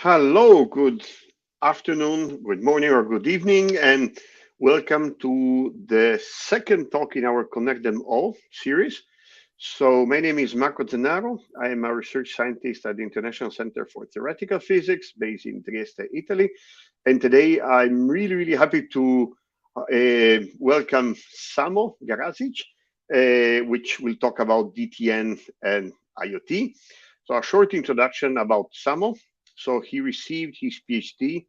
Hello, good afternoon, good morning, or good evening, and welcome to the second talk in our Connect Them All series. So, my name is Marco Zennaro. I am a research scientist at the International Center for Theoretical Physics based in Trieste, Italy. And today I'm really happy to welcome Samo Grasic, which will talk about DTN and IoT. So, a short introduction about Samo. So he received his PhD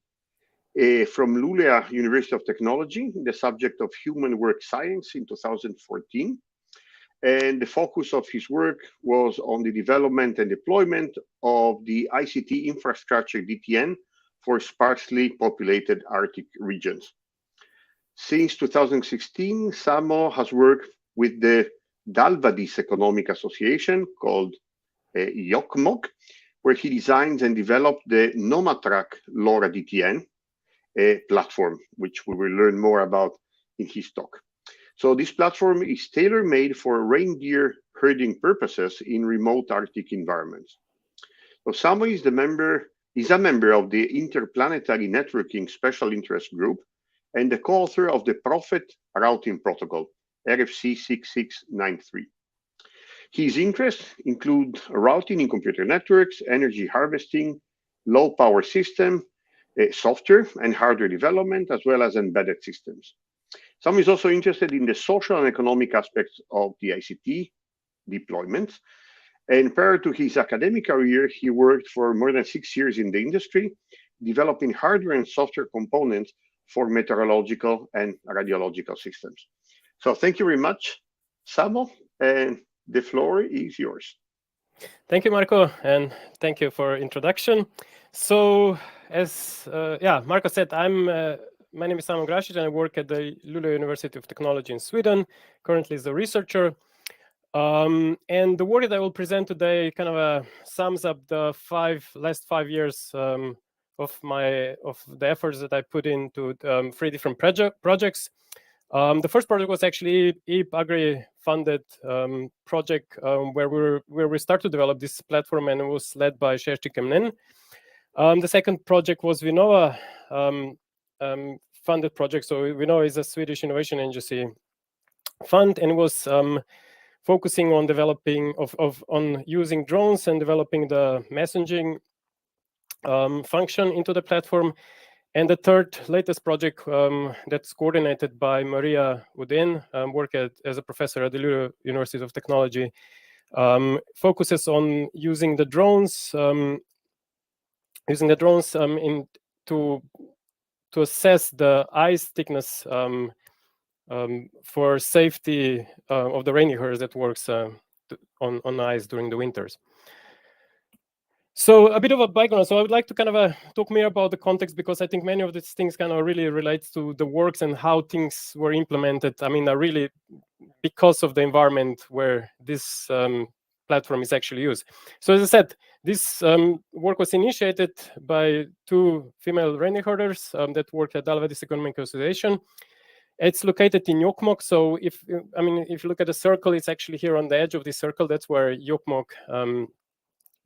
from Luleå University of Technology in the subject of human work science in 2014. And the focus of his work was on the development and deployment of the ICT infrastructure DTN for sparsely populated Arctic regions. Since 2016, Samo has worked with the Dalvadis Economic Association, called YOCMOC, where he designs and developed the Nomatrack LoRa-DTN platform, which we will learn more about in his talk. So this platform is tailor-made for reindeer herding purposes in remote Arctic environments. So Samo is a member of the Interplanetary Networking Special Interest Group and the co-author of the Prophet Routing Protocol, RFC 6693. His interests include routing in computer networks, energy harvesting, low power system, software and hardware development, as well as embedded systems. Sam is also interested in the social and economic aspects of the ICT deployments. And prior to his academic career, he worked for more than 6 years in the industry, developing hardware and software components for meteorological and radiological systems. So thank you very much, Samo, and the floor is yours. Thank you, Marco, and thank you for introduction. So, as Marco said, my name is Samo Grasic, and I work at the Luleå University of Technology in Sweden. Currently, as a researcher, and the work that I will present today kind of sums up the last 5 years of the efforts that I put into 3 different projects. The first project was actually EIP Agri-funded project where we started to develop this platform, and it was led by Kersti Kemnen. The second project was Vinnova funded project. So Vinnova is a Swedish innovation agency fund, and it was focusing on developing on using drones and developing the messaging function into the platform. And the third latest project that's coordinated by Maria Udin, work as a professor at the Luleå University of Technology, focuses on using the drones to assess the ice thickness for safety of the reindeer herds that works on ice during the winters. So a bit of a background. So I would like to kind of talk more about the context, because I think many of these things kind of really relates to the works and how things were implemented. I mean, really because of the environment where this platform is actually used. So as I said, this work was initiated by 2 female reindeer herders that work at Dalvadis Economic Association. It's located in Jokkmokk. So if you look at the circle, it's actually here on the edge of this circle. That's where Jokkmokk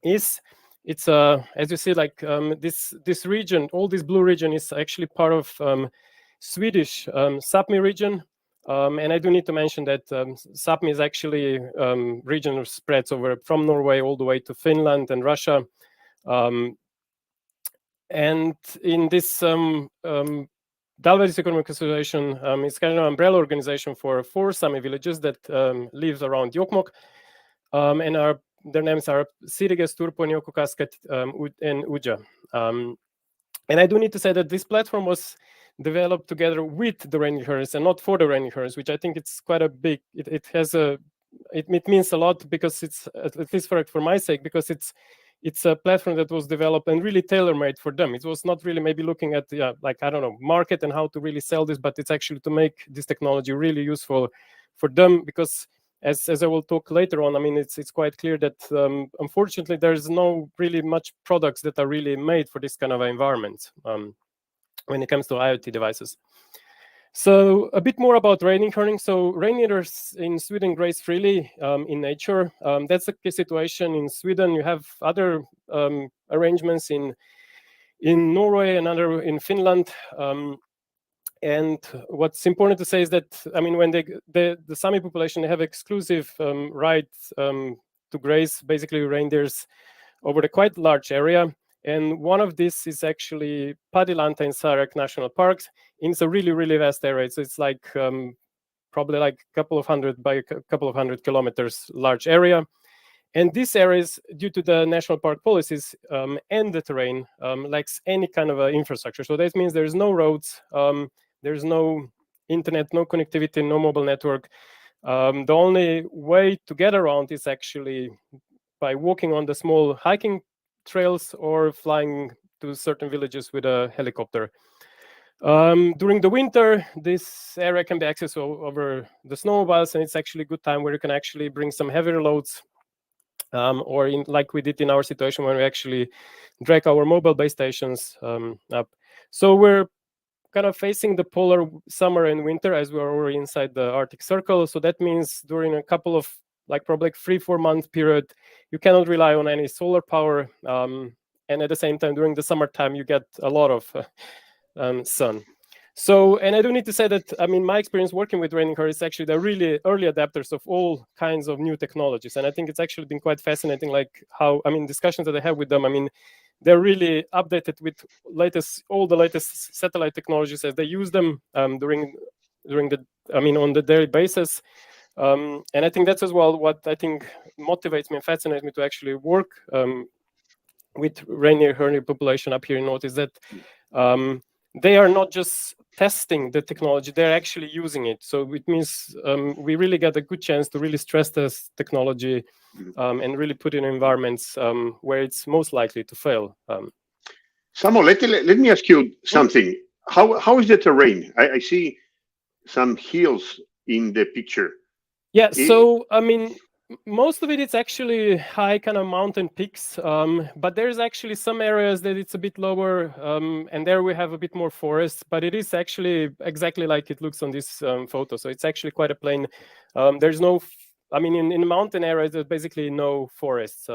is. It's as you see, like this region, all this blue region is actually part of Swedish Sami region. And I do need to mention that Sami is actually region that spreads over from Norway all the way to Finland and Russia. And in this Dalvadis Economic Association is kind of an umbrella organization for 4 Sami villages that live around Jokkmokk, and their names are Siriges, Turpo, Niokokasket, and Uja. And I do need to say that this platform was developed together with the reindeer herders and not for the reindeer herders, which I think it's quite a big. It means a lot, because it's, at least for my sake, because it's a platform that was developed and really tailor-made for them. It was not really maybe looking at market and how to really sell this, but it's actually to make this technology really useful for them, because as I will talk later on, I mean, it's quite clear that unfortunately there's no really much products that are really made for this kind of environment when it comes to IoT devices. So a bit more about reindeer herding. So reindeers in Sweden graze freely in nature. That's the situation in Sweden. You have other arrangements in in Norway, another in Finland. And what's important to say is that, I mean, when the Sami population, they have exclusive rights to graze, basically reindeers, over a quite large area. And one of these is actually Padilanta in Sarek National Parks. And it's a really, really vast area. So it's like probably like a couple of hundred by a couple of 100 kilometers large area. And these areas, due to the national park policies and the terrain, lacks any kind of infrastructure. So that means there's no roads, there's no internet, no connectivity, no mobile network. The only way to get around is actually by walking on the small hiking trails or flying to certain villages with a helicopter. During the winter, this area can be accessed over the snowmobiles, and it's actually a good time where you can actually bring some heavier loads, or in, like we did in our situation when we actually drag our mobile base stations up. So we're kind of facing the polar summer and winter as we're already inside the Arctic Circle. So that means during a couple of like probably 3-4 month period, you cannot rely on any solar power. And at the same time, during the summertime, you get a lot of sun. So, and I do need to say that, I mean, my experience working with reindeer is actually they're really early adapters of all kinds of new technologies. And I think it's actually been quite fascinating, like how, I mean, discussions that I have with them, I mean, they're really updated with all the latest satellite technologies as they use them during the, I mean, on the daily basis. And I think that's as well what I think motivates me and fascinates me to actually work with reindeer herd population up here in North, is that they are not just testing the technology, they're actually using it. So it means we really get a good chance to really stress test technology and really put it in environments where it's most likely to fail. Samo, let me ask you something. How is the terrain? I see some hills in the picture. Yeah, so I mean, most of it's actually high kind of mountain peaks, but there's actually some areas that it's a bit lower, and there we have a bit more forest, but it is actually exactly like it looks on this photo. So it's actually quite a plain. There's no, I mean, in the mountain areas, there's basically no forests.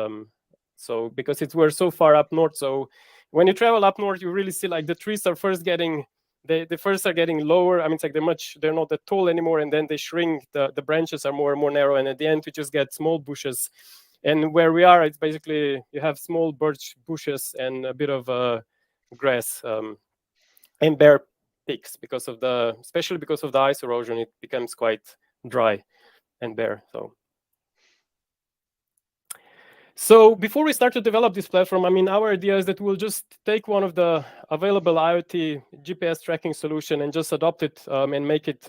So because we're so far up north, so when you travel up north, you really see like the trees are first getting they first are getting lower. I mean, it's like they're not that tall anymore, and then they shrink. The branches are more and more narrow, and at the end, you just get small bushes. And where we are, it's basically you have small birch bushes and a bit of grass and bare peaks especially because of the ice erosion. It becomes quite dry and bare. So before we start to develop this platform, I mean, our idea is that we'll just take one of the available IoT GPS tracking solution and just adopt it and make it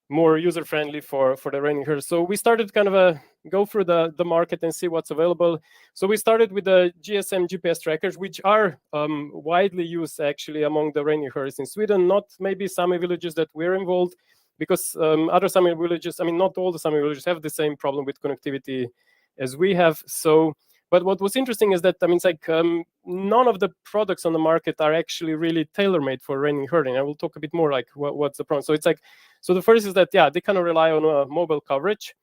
more user-friendly for the reindeer. So we started kind of go through the market and see what's available. So we started with the GSM GPS trackers, which are widely used actually among the reindeer herds in Sweden, not maybe Sami villages that we're involved, because other Sami villages, I mean, not all the Sami villages have the same problem with connectivity as we have. So, but what was interesting is that, I mean, it's like none of the products on the market are actually really tailor-made for reindeer herding. I will talk a bit more like what's the problem. So it's like, so the first is that, yeah, they kind of rely on mobile coverage.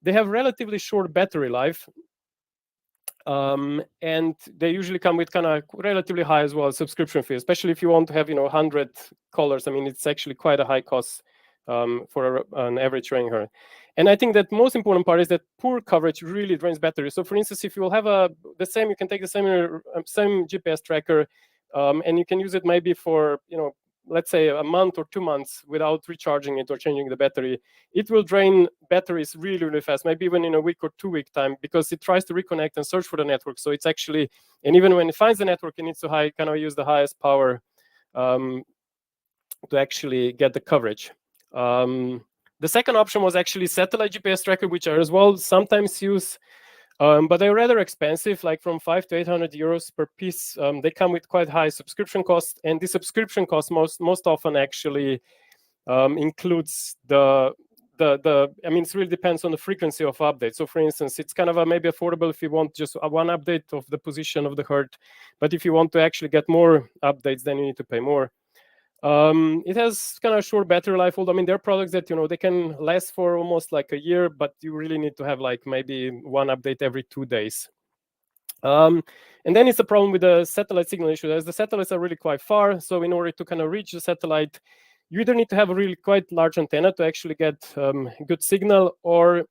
They have relatively short battery life. And they usually come with kind of relatively high as well subscription fee, especially if you want to have 100 colors. I mean, it's actually quite a high cost for an average reindeer herd. And I think that most important part is that poor coverage really drains battery. So for instance, if you will have you can take the same GPS tracker and you can use it maybe for, let's say a month or 2 months without recharging it or changing the battery. It will drain batteries really, really fast, maybe even in a week or 2 week time, because it tries to reconnect and search for the network. So it's actually, and even when it finds the network, it needs to kind of use the highest power to actually get the coverage. The second option was actually satellite GPS tracker, which are as well sometimes used, but they're rather expensive, like from 500 to 800 euros per piece. They come with quite high subscription costs, and the subscription cost most often actually includes I mean, it really depends on the frequency of updates. So for instance, it's kind of maybe affordable if you want just one update of the position of the herd, but if you want to actually get more updates, then you need to pay more. It has kind of short battery life. Although, I mean, there are products that they can last for almost like a year, but you really need to have like maybe one update every 2 days. And then it's a problem with the satellite signal issue, as the satellites are really quite far. So in order to kind of reach the satellite, you either need to have a really quite large antenna to actually get good signal, or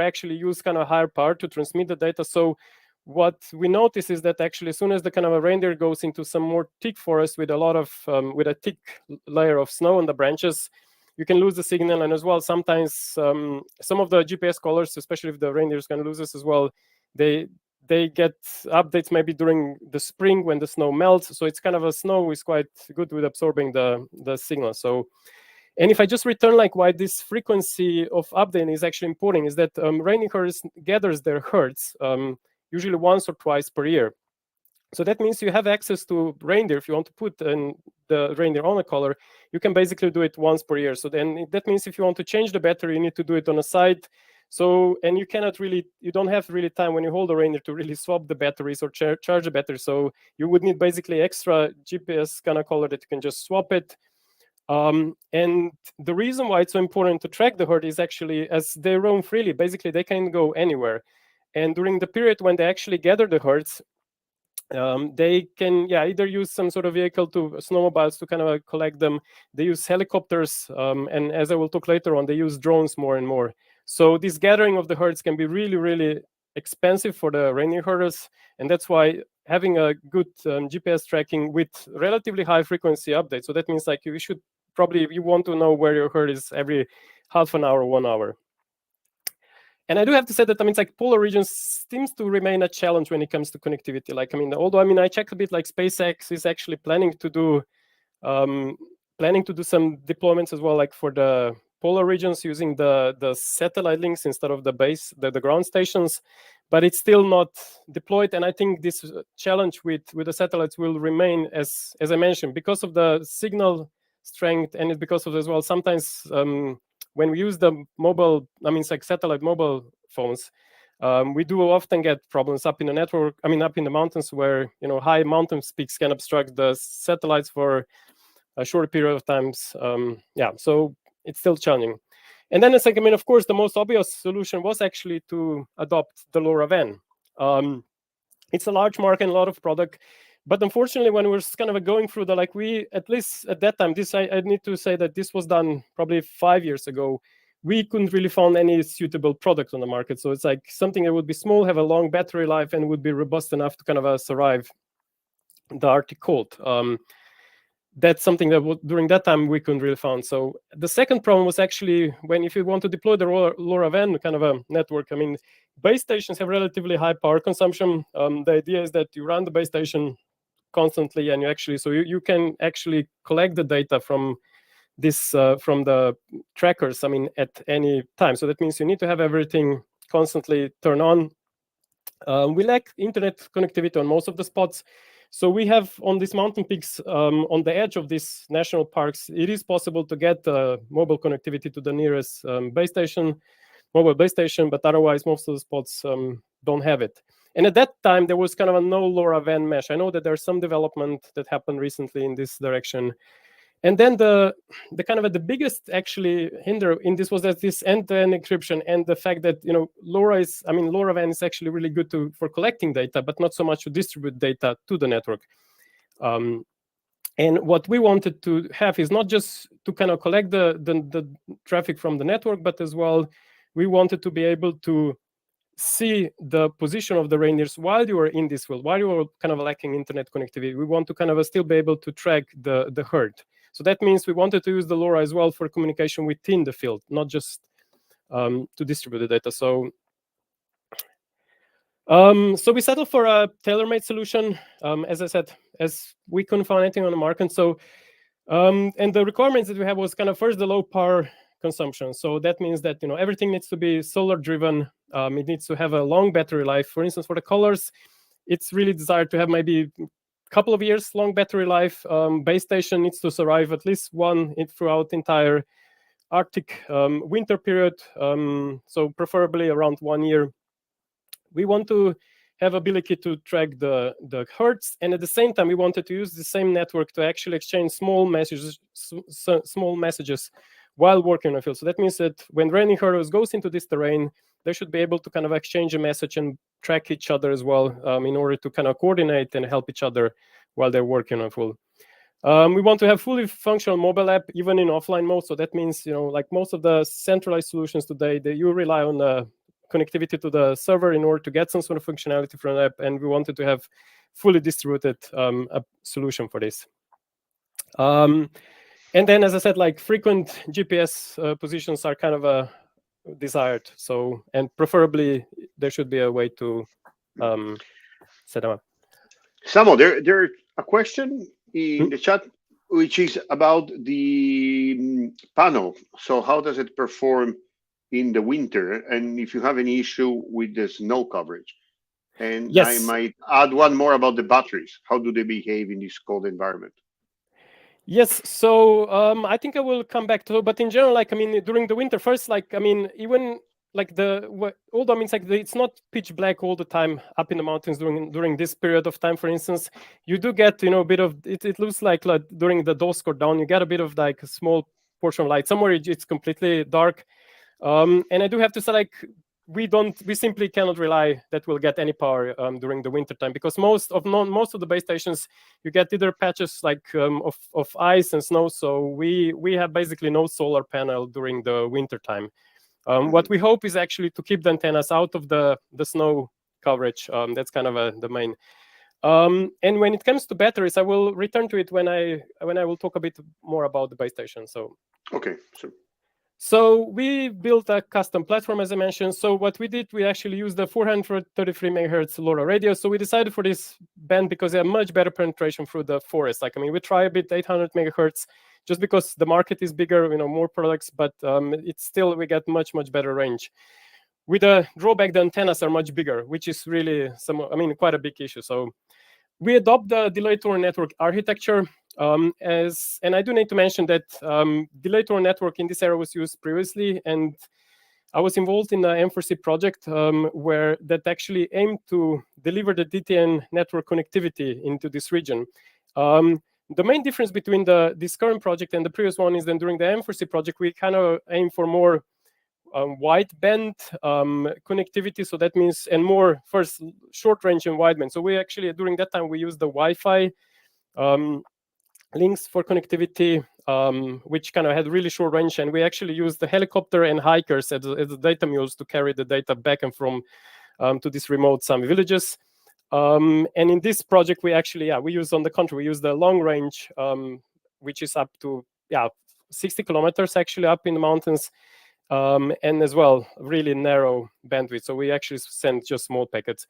actually use kind of higher power to transmit the data. So what we notice is that actually, as soon as the kind of a reindeer goes into some more thick forest with a lot of with a thick layer of snow on the branches, you can lose the signal. And as well, sometimes some of the GPS callers, especially if the reindeers can lose this as well, they get updates maybe during the spring when the snow melts. So it's kind of a snow is quite good with absorbing the signal. So, and if I just return like why this frequency of updating is actually important, is that reindeer herds gathers their herds usually once or twice per year. So that means you have access to reindeer. If you want to put the reindeer on a collar, you can basically do it once per year. So then that means if you want to change the battery, you need to do it on a site. So, and you cannot really, you don't have really time when you hold a reindeer to really swap the batteries or charge the battery. So you would need basically extra GPS kind of collar that you can just swap it. And the reason why it's so important to track the herd is actually, as they roam freely, basically they can go anywhere. And during the period when they actually gather the herds, they can either use some sort of vehicle to snowmobiles to kind of collect them. They use helicopters, and as I will talk later on, they use drones more and more. So this gathering of the herds can be really, really expensive for the reindeer herders, and that's why having a good GPS tracking with relatively high frequency updates. So that means like you should probably, you want to know where your herd is every half an hour, 1 hour. And I do have to say that, I mean, it's like polar regions seems to remain a challenge when it comes to connectivity. Like, I mean, although, I mean, I checked a bit, like SpaceX is actually planning to do some deployments as well, like for the polar regions using the satellite links instead of the base, the ground stations, but it's still not deployed. And I think this challenge with the satellites will remain, as I mentioned, because of the signal strength, and it's because of as well sometimes when we use the mobile, I mean, it's like satellite mobile phones, we do often get problems up in the network, I mean, up in the mountains where, you know, high mountain peaks can obstruct the satellites for a short period of times. So it's still challenging. And then it's like, I mean, of course, the most obvious solution was actually to adopt the LoRaWAN. It's a large market and a lot of product. But unfortunately, when we're kind of going through the, like we, at least at that time, this, I need to say that this was done probably 5 years ago, we couldn't really find any suitable product on the market. So it's like something that would be small, have a long battery life, and would be robust enough to kind of survive the Arctic cold. That's something that during that time we couldn't really find. So the second problem was actually when, if you want to deploy the LoRaWAN kind of a network, I mean, base stations have relatively high power consumption. The idea is that you run the base station constantly, and you actually, so you can actually collect the data from this from the trackers, I mean, at any time. So that means you need to have everything constantly turned on. We lack internet connectivity on most of the spots. So we have on these mountain peaks, on the edge of these national parks, it is possible to get mobile connectivity to the nearest mobile base station, but otherwise most of the spots don't have it. And at that time, there was kind of a no LoRaWAN mesh. I know that there's some development that happened recently in this direction. And then the kind of the biggest actually hinder in this was that this end-to-end encryption, and the fact that, you know, LoRaWAN is actually really good for collecting data, but not so much to distribute data to the network. And what we wanted to have is not just to kind of collect the traffic from the network, but as well, we wanted to be able to see the position of the reindeers while you are in this field, while you are kind of lacking internet connectivity. We want to kind of still be able to track the herd. So that means we wanted to use the LoRa as well for communication within the field, not just to distribute the data. So we settled for a tailor-made solution. As I said, as we couldn't find anything on the market. So and the requirements that we have was kind of first the low power consumption. So that means that, you know, everything needs to be solar driven. It needs to have a long battery life. For instance, for the collars, it's really desired to have maybe a couple of years long battery life. Base station needs to survive at least one throughout the entire Arctic winter period. So preferably around 1 year. We want to have ability to track the hertz, and at the same time, we wanted to use the same network to actually exchange small messages while working on the field. So that means that when reindeer herders goes into this terrain, they should be able to kind of exchange a message and track each other as well in order to kind of coordinate and help each other while they're working on full. We want to have fully functional mobile app, even in offline mode. So that means, like most of the centralized solutions today, you rely on the connectivity to the server in order to get some sort of functionality from the app. And we wanted to have fully distributed a solution for this. And then, as I said, like frequent GPS positions are kind of desired. So, and preferably there should be a way to set them up. Samo, there's a question in the chat, which is about the panel. So how does it perform in the winter? And if you have any issue with the snow coverage? And yes. I might add one more about the batteries. How do they behave in this cold environment? Yes, so I think I will come back to it, but in general, like, I mean, during the winter, first, like, I mean, even like although I mean, it's like it's not pitch black all the time up in the mountains during this period of time. For instance, you do get a bit of it. It looks like during the dusk or dawn, you get a bit of like a small portion of light. Somewhere it's completely dark, and I do have to say, like, we simply cannot rely that we'll get any power during the winter time, because most of the base stations you get either patches like of ice and snow. So we have basically no solar panel during the winter time. What we hope is actually to keep the antennas out of the snow coverage. That's kind of the main. And when it comes to batteries, I will return to it when I will talk a bit more about the base station. So okay, sure. So we built a custom platform, as I mentioned. So what we did, we actually used the 433 megahertz LoRa radio. So we decided for this band because they have much better penetration through the forest. Like, I mean, we try a bit 800 megahertz just because the market is bigger, more products, but it's still, we get much better range. With the drawback, the antennas are much bigger, which is really quite a big issue. So we adopt the Delay Tolerant Network architecture. And I do need to mention that Delay Tolerant Network in this area was used previously, and I was involved in the M4C project where that actually aimed to deliver the DTN network connectivity into this region. The main difference between this current project and the previous one is that during the M4C project, we kind of aim for more wideband connectivity. So that means, and more first short range and wideband. So we actually, during that time, we used the Wi-Fi links for connectivity, which kind of had really short range. And we actually used the helicopter and hikers as the data mules to carry the data back and from to these remote Sami villages. And in this project, we actually, we use, on the contrary, we use the long range, which is up to 60 kilometers actually up in the mountains. And as well, really narrow bandwidth. So we actually send just small packets.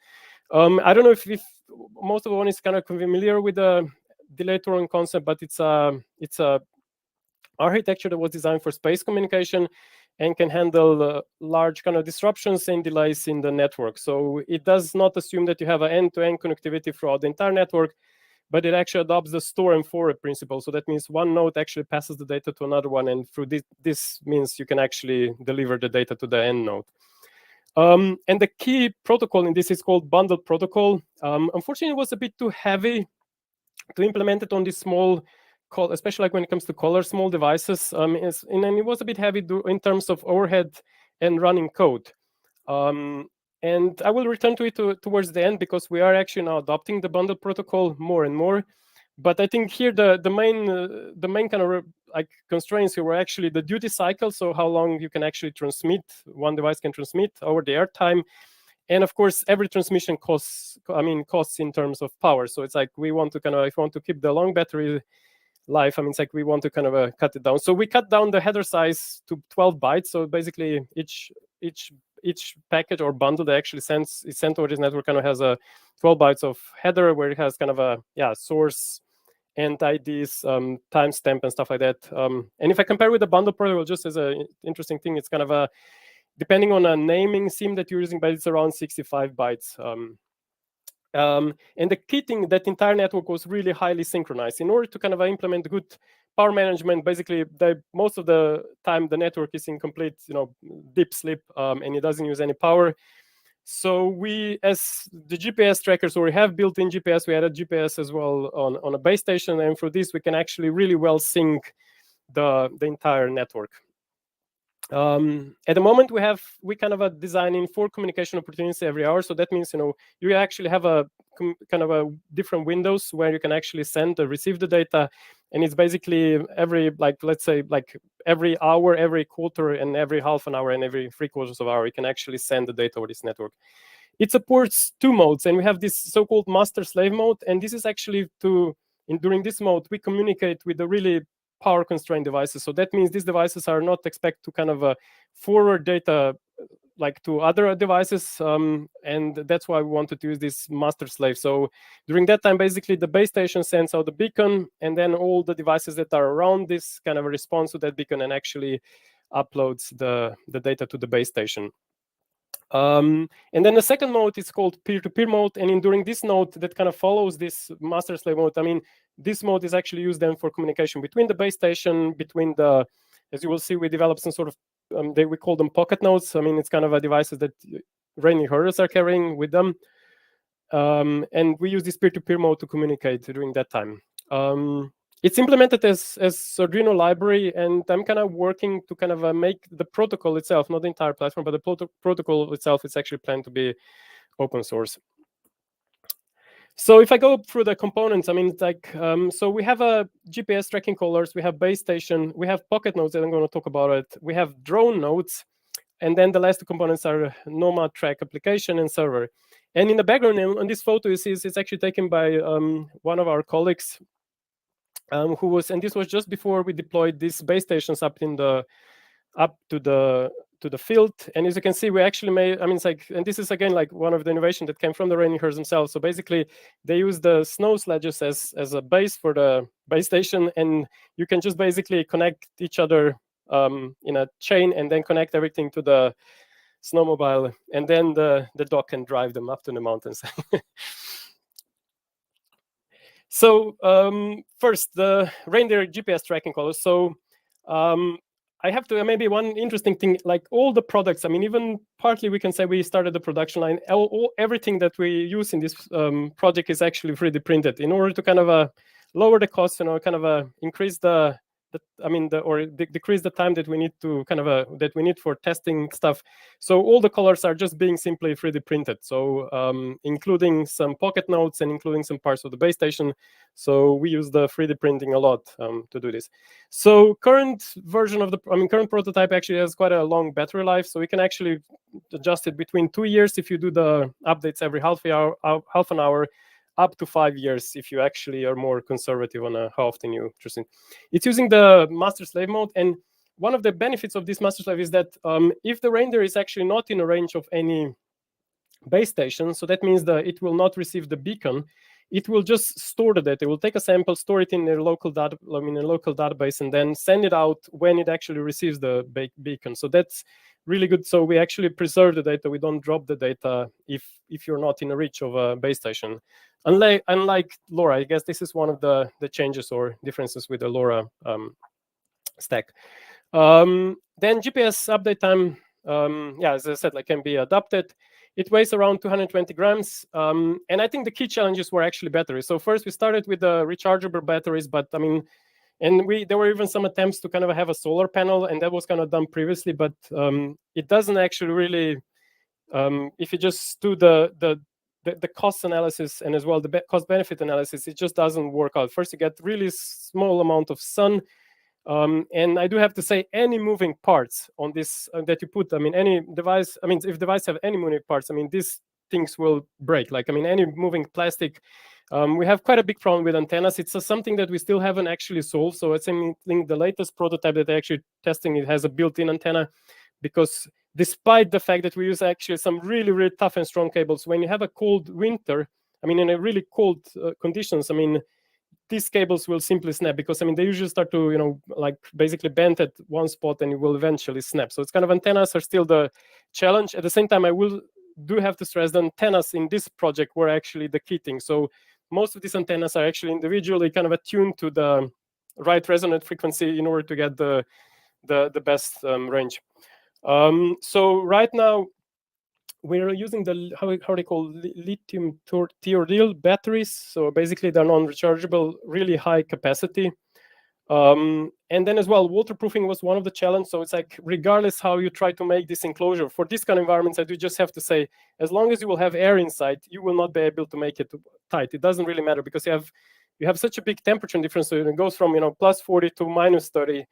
I don't know if most of everyone is kind of familiar with the Delay Tolerant concept, but it's a architecture that was designed for space communication and can handle large kind of disruptions and delays in the network. So it does not assume that you have an end-to-end connectivity throughout the entire network, but it actually adopts the store and forward principle. So that means one node actually passes the data to another one, and through this means you can actually deliver the data to the end node. And the key protocol in this is called bundle protocol. Unfortunately, it was a bit too heavy to implement it on this small, especially like when it comes to color small devices. And it was a bit heavy in terms of overhead and running code. And I will return to it towards the end, because we are actually now adopting the bundle protocol more and more. But I think here the main kind of like constraints here were actually the duty cycle, so how long you can actually transmit, one device can transmit over the airtime. And of course, every transmission costs in terms of power. So it's like if we want to keep the long battery life, it's like we want to kind of cut it down. So we cut down the header size to 12 bytes. So basically each package or bundle that actually is sent over this network kind of has a 12 bytes of header, where it has kind of a source and IDs, timestamp and stuff like that. And if I compare with the bundle protocol, just as an interesting thing, it's kind of depending on a naming scheme that you're using, but it's around 65 bytes. And the key thing, that entire network was really highly synchronized. In order to kind of implement good power management, basically most of the time the network is in complete deep sleep, and it doesn't use any power. So we, as the GPS trackers, or we have built-in GPS, we added GPS as well on a base station, and through this we can actually really well sync the entire network. At the moment, we kind of designing 4 communication opportunities every hour. So that means you actually have a kind of a different windows where you can actually send or receive the data, and it's basically every let's say every hour, every quarter, and every half an hour, and every 3/4 of an hour, you can actually send the data over this network. It supports 2 modes, and we have this so-called master-slave mode, and this is actually during this mode we communicate with the really power constrained devices. So that means these devices are not expect to kind of forward data to other devices, and that's why we wanted to use this master slave. So during that time, basically the base station sends out the beacon, and then all the devices that are around this kind of response to that beacon and actually uploads the data to the base station. And then the second mode is called peer-to-peer mode, and during this node that kind of follows this master slave mode, this mode is actually used then for communication between the base station, between the, as you will see, we developed some sort of we call them pocket nodes. It's kind of a devices that reindeer herders are carrying with them, and we use this peer-to-peer mode to communicate during that time. It's implemented as Arduino library, and I'm kind of working to kind of make the protocol itself, not the entire platform, but the protocol itself is actually planned to be open source. So if I go through the components, so we have a GPS tracking collars, we have base station, we have pocket nodes, and I'm going to talk about it. We have drone nodes, and then the last 2 components are Nomad track application and server. And in the background, on this photo, you see it's actually taken by one of our colleagues, and this was just before we deployed these base stations up to the field. And as you can see, we actually made, and this is again one of the innovation that came from the reindeer herds themselves. So basically, they use the snow sledges as a base for the base station, and you can just basically connect each other in a chain, and then connect everything to the snowmobile, and then the dog can drive them up to the mountains. So first, the reindeer GPS tracking collars. So I have to, maybe one interesting thing, all the products, even partly we can say we started the production line. Everything that we use in this project is actually 3D printed in order to kind of lower the cost, kind of increase decrease the time that we need to that we need for testing stuff. So all the colors are just being simply 3D printed. So including some pocket nodes and including some parts of the base station. So we use the 3D printing a lot to do this. So current version of the, current prototype actually has quite a long battery life. So we can actually adjust it between 2 years if you do the updates every half an hour, up to 5 years if you actually are more conservative on how often you choose it. It's using the master slave mode, and one of the benefits of this master slave is that if the reindeer is actually not in a range of any base station, so that means that it will not receive the beacon. It will just store the data. It will take a sample, store it in a local database, and then send it out when it actually receives the beacon. So that's really good. So we actually preserve the data. We don't drop the data if you're not in a reach of a base station. Unlike LoRa, I guess this is one of the changes or differences with the LoRa stack. Then GPS update time, as I said, can be adapted. It weighs around 220 grams. And I think the key challenges were actually batteries. So first we started with the rechargeable batteries, but there were even some attempts to kind of have a solar panel, and that was kind of done previously, but it doesn't actually really, if you just do the cost analysis and as well the cost benefit analysis, it just doesn't work out. First, you get really small amount of sun. And I do have to say, any moving parts on this that you put, any device, if device have any moving parts, these things will break. Any moving plastic. We have quite a big problem with antennas. It's something that we still haven't actually solved. So I think the latest prototype that they're actually testing, it has a built-in antenna, because despite the fact that we use actually some really, really tough and strong cables, when you have a cold winter, in a really cold conditions, these cables will simply snap, because they usually start to basically bend at one spot and it will eventually snap. So it's kind of, antennas are still the challenge. At the same time, I do have to stress the antennas in this project were actually the key thing. So most of these antennas are actually individually kind of attuned to the right resonant frequency in order to get the best range. So right now we're using the how they call lithium tiodyl batteries. So basically they're non-rechargeable, really high capacity. And then as well, waterproofing was one of the challenges. So it's like, regardless how you try to make this enclosure for this kind of environments, I do just have to say, as long as you will have air inside, you will not be able to make it tight. It doesn't really matter because you have such a big temperature difference. So it goes from plus 40 to minus 30.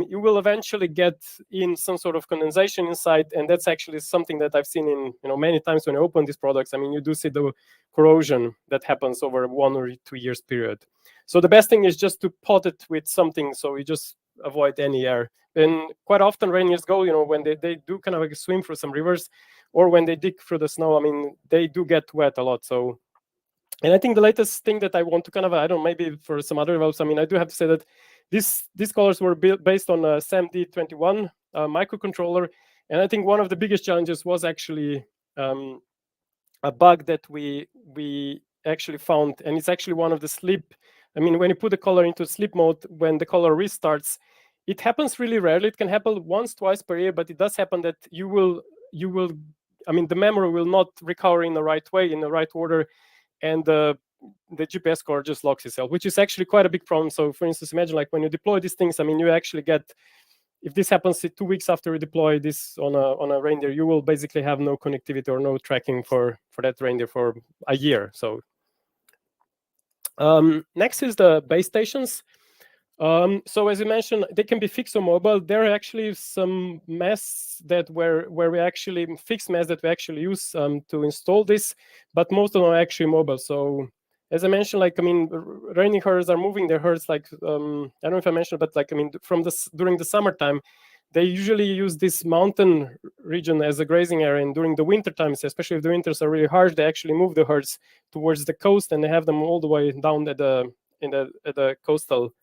You will eventually get in some sort of condensation inside, and that's actually something that I've seen in many times when I open these products. I mean, you do see the corrosion that happens over 1 or 2 years period. So the best thing is just to pot it with something, so you just avoid any air. And quite often reindeers go, when they do kind of like swim through some rivers, or when they dig through the snow, I mean, they do get wet a lot. So, and I think the latest thing that I want to kind of, I don't know, maybe for some other developers, I mean, I do have to say that these colors were built based on a SAM-D21 microcontroller. And I think one of the biggest challenges was actually a bug that we actually found, and it's actually one of the sleep. I mean, when you put the color into sleep mode, when the color restarts, it happens really rarely. It can happen once, twice per year, but it does happen that you will, I mean, the memory will not recover in the right way, in the right order, and the GPS core just locks itself, which is actually quite a big problem. So for instance, imagine like when you deploy these things, I mean, you actually get, if this happens 2 weeks after you deploy this on a reindeer, you will basically have no connectivity or no tracking for that reindeer for a year. So next is the base stations. So as you mentioned, they can be fixed or mobile. There are actually some masts that where we actually fixed masts that we actually use to install this, but most of them are actually mobile. So as I mentioned, like, I mean, reindeer herds are moving their herds, like, I don't know if I mentioned, but like, I mean, during the summertime, they usually use this mountain region as a grazing area. And during the winter times, especially if the winters are really harsh, they actually move the herds towards the coast, and they have them all the way down at the coastal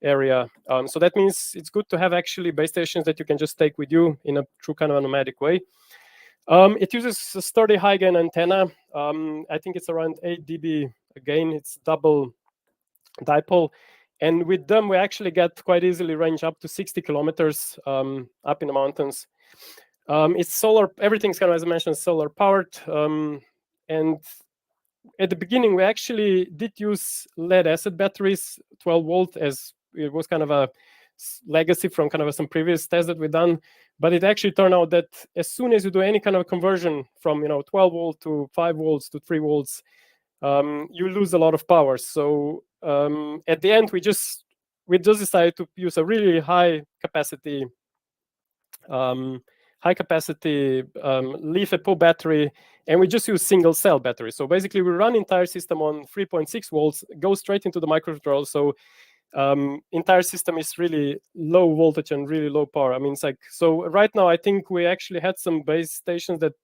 area. So that means it's good to have actually base stations that you can just take with you in a true kind of a nomadic way. It uses a sturdy high gain antenna. I think it's around 8 dB gain. It's double dipole. And with them, we actually get quite easily range up to 60 kilometers up in the mountains. It's solar, everything's kind of, as I mentioned, solar powered. And at the beginning, we actually did use lead acid batteries, 12 volt, as it was kind of a legacy from kind of some previous tests that we've done. But it actually turned out that as soon as you do any kind of conversion from 12 volt to 5 volts to 3 volts, you lose a lot of power. So at the end, we just decided to use a really high capacity leaf-epo battery, and we just use single cell battery. So basically, we run entire system on 3.6 volts, go straight into the microcontroller. So entire system is really low voltage and really low power. I mean, it's like, so right now, I think we actually had some base stations that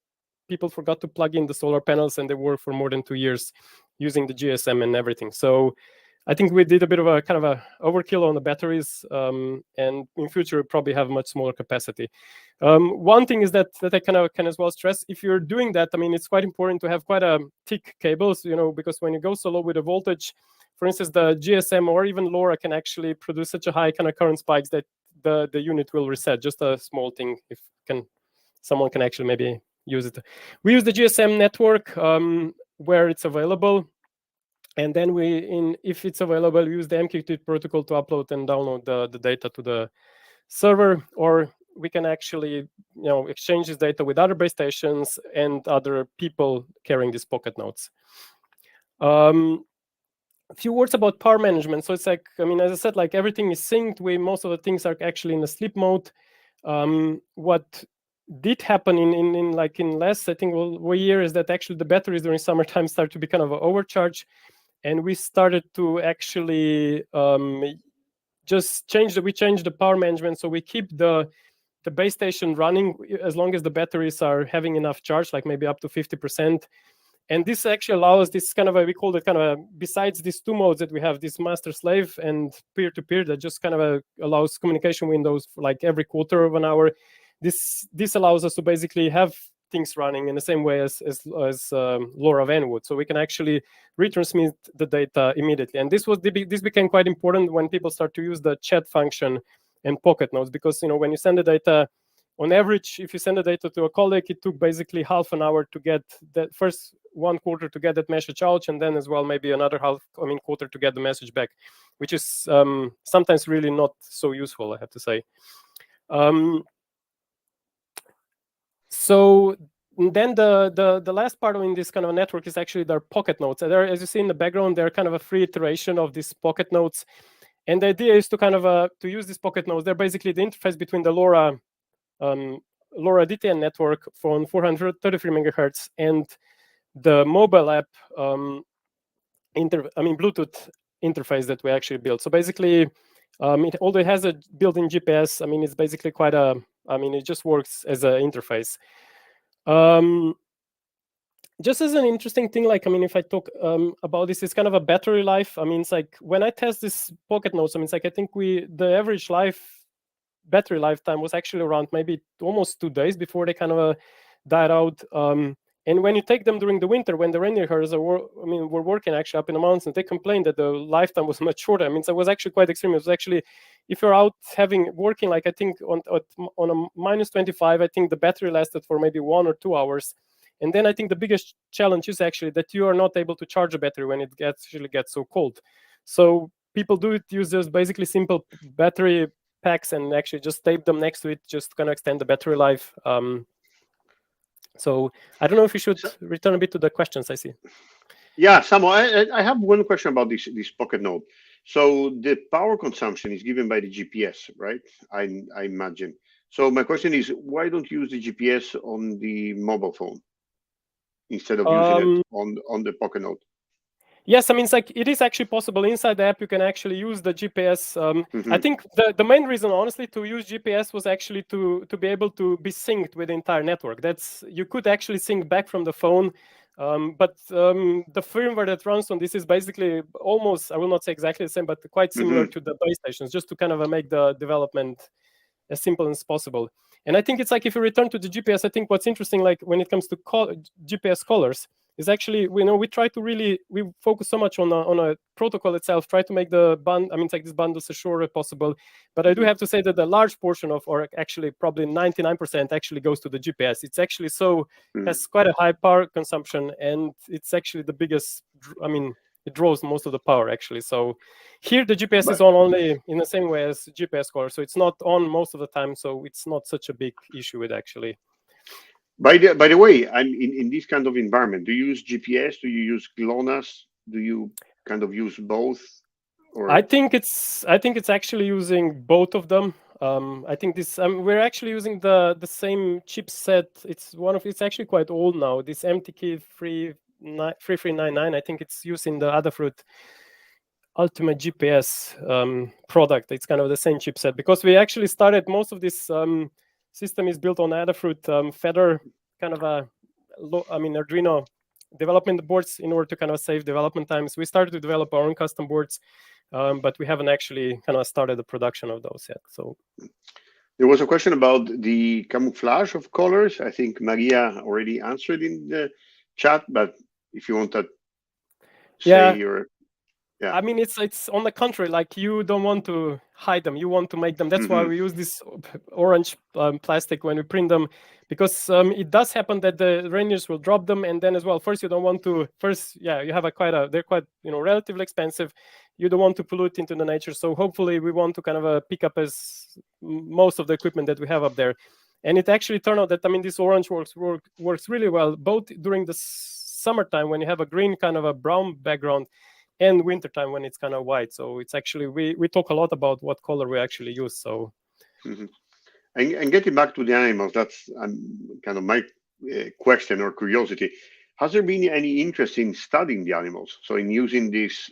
people forgot to plug in the solar panels, and they work for more than 2 years using the GSM and everything. So I think we did a bit of a kind of a overkill on the batteries, and in future we'll probably have much smaller capacity. One thing is that I kind of can as well stress, if you're doing that, I mean, it's quite important to have quite a thick cables, because when you go so low with the voltage, for instance, the GSM or even LoRa can actually produce such a high kind of current spikes that the unit will reset. Just a small thing, if someone can actually maybe use it. We use the GSM network where it's available. And then if it's available, we use the MQTT protocol to upload and download the data to the server, or we can actually exchange this data with other base stations and other people carrying these pocket nodes. A few words about power management. So it's like, I mean, as I said, like everything is synced. Most of the things are actually in a sleep mode. What did happen in less, I think, one year is that actually the batteries during summertime start to be kind of overcharged. And we started to actually just change the power management. So we keep the base station running as long as the batteries are having enough charge, like maybe up to 50%. And this actually allows this kind of we call it kind of besides these two modes that we have, this master slave and peer-to-peer, that just kind of allows communication windows for like every quarter of an hour. This allows us to basically have things running in the same way as LoRaWAN would. So we can actually retransmit the data immediately. And this became quite important when people start to use the chat function and pocket nodes, because when you send the data, on average, if you send the data to a colleague, it took basically half an hour to get that first one quarter to get that message out, and then as well maybe another quarter to get the message back, which is sometimes really not so useful, I have to say. So then the last part in this kind of network is actually their pocket nodes. And there, as you see in the background, they're kind of a free iteration of these pocket nodes. And the idea is to kind of to use these pocket nodes. They're basically the interface between the LoRa-DTN network from 433 megahertz and the mobile app Bluetooth interface that we actually built. So basically, although it has a built-in GPS, it's basically quite it just works as an interface. Just as an interesting thing, if I talk about this, it's kind of a battery life. It's like when I test this pocket nodes, I think the average battery lifetime was actually around maybe almost 2 days before they kind of died out. And when you take them during the winter, when the reindeer herds were working actually up in the mountains, they complained that the lifetime was much shorter. So it was actually quite extreme. It was actually, if you're out working, I think on a minus 25, I think the battery lasted for maybe 1 or 2 hours. And then I think the biggest challenge is actually that you are not able to charge a battery when it gets so cold. So people use those basically simple battery packs and actually just tape them next to it, just kind of extend the battery life. So I don't know if you should return a bit to the questions I see. Yeah, Samo, I have one question about this pocket node. So the power consumption is given by the GPS, right? I imagine. So my question is, why don't you use the GPS on the mobile phone instead of using it on the pocket node? Yes, it is actually possible. Inside the app, you can actually use the GPS. I think the main reason, honestly, to use GPS was actually to be able to be synced with the entire network. You could actually sync back from the phone, but the firmware that runs on this is basically almost, I will not say exactly the same, but quite similar to the base stations, just to kind of make the development as simple as possible. And I think it's like, if you return to the GPS, I think what's interesting, like when it comes to GPS colors, is actually, we try to we focus so much on a protocol itself, try to make the these bundles as short as possible. But I do have to say that a large portion of, or actually probably 99% actually goes to the GPS. It's actually has quite a high power consumption, and it's actually the biggest, it draws most of the power actually. So here the GPS is on only in the same way as GPS color. So it's not on most of the time. So it's not such a big issue with actually. By the way, in this kind of environment, do you use GPS? Do you use GLONASS? Do you kind of use both? Or I think it's actually using both of them. I think this we're actually using the same chipset. It's actually quite old now. This MTK 3399. I think it's used in the Adafruit Ultimate GPS product. It's kind of the same chipset, because we actually started, most of this system is built on Adafruit Feather kind of Arduino development boards, in order to kind of save development times. We started to develop our own custom boards, but we haven't actually kind of started the production of those yet. So there was a question about the camouflage of colors. I think Maria already answered in the chat, but if you want to say yeah. It's on the contrary, like you don't want to hide them, you want to make them. That's why we use this orange plastic when we print them, because it does happen that the reindeers will drop them, and then as well, you don't want to, you have they're quite relatively expensive. You don't want to pollute into the nature. So hopefully we want to kind of pick up as most of the equipment that we have up there. And it actually turned out that this orange works really well, both during the summertime when you have a green kind of a brown background, and wintertime when it's kind of white. So it's actually, we talk a lot about what color we actually use. So and getting back to the animals, that's kind of my question or curiosity. Has there been any interest in studying the animals? So in using these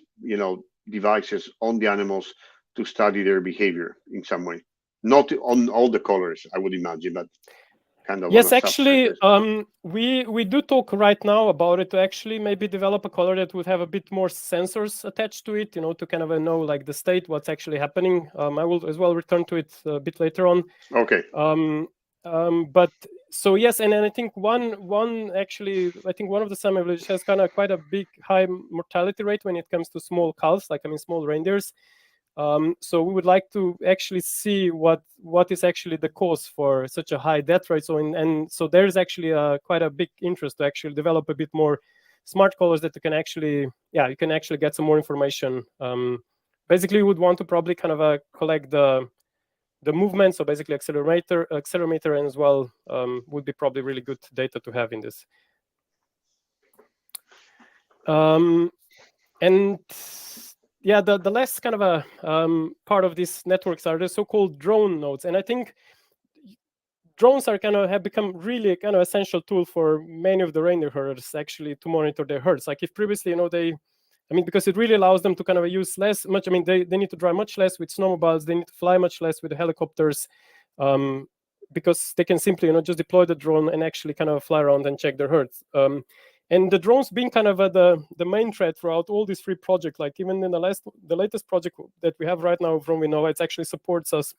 devices on the animals to study their behavior in some way? Not on all the colors, I would imagine, but kind of. Yes, actually, we do talk right now about it, to actually maybe develop a color that would have a bit more sensors attached to it, to kind of know like the state, what's actually happening. I will as well return to it a bit later on. Okay. But so yes, and then I think one of the Sami villages has kind of quite a big high mortality rate when it comes to small calves, small reindeers. So we would like to actually see what is actually the cause for such a high death rate. So so there is actually quite a big interest to actually develop a bit more smart collars that you can actually get some more information. Basically, you would want to probably kind of collect the movement, so basically accelerometer, and as well would be probably really good data to have in this. And yeah, the last kind of a part of these networks are the so-called drone nodes, and I think drones are have become really kind of essential tool for many of the reindeer herders actually to monitor their herds. Like if previously, because it really allows them to kind of use much. They need to drive much less with snowmobiles. They need to fly much less with the helicopters, because they can simply, just deploy the drone and actually kind of fly around and check their herds. And the drones being kind of the main thread throughout all these three projects. Like even in the latest project that we have right now from Vinnova, it actually supports us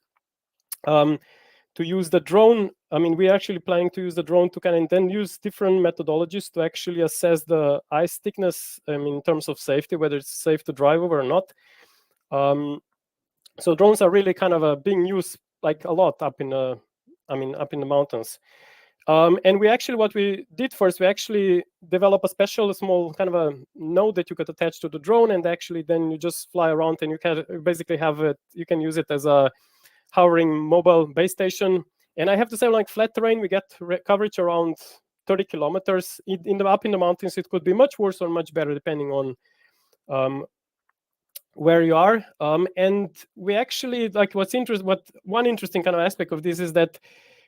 to use the drone. We're actually planning to use the drone to kind of then use different methodologies to actually assess the ice thickness in terms of safety, whether it's safe to drive over or not. So drones are really kind of being used like a lot up in the mountains. And what we did first, we actually develop a small kind of a node that you could attach to the drone, and actually then you just fly around and you can basically have it. You can use it as a hovering mobile base station. And I have to say, like flat terrain, we get coverage around 30 kilometers. Up in the mountains, it could be much worse or much better depending on where you are. And we actually one interesting kind of aspect of this is that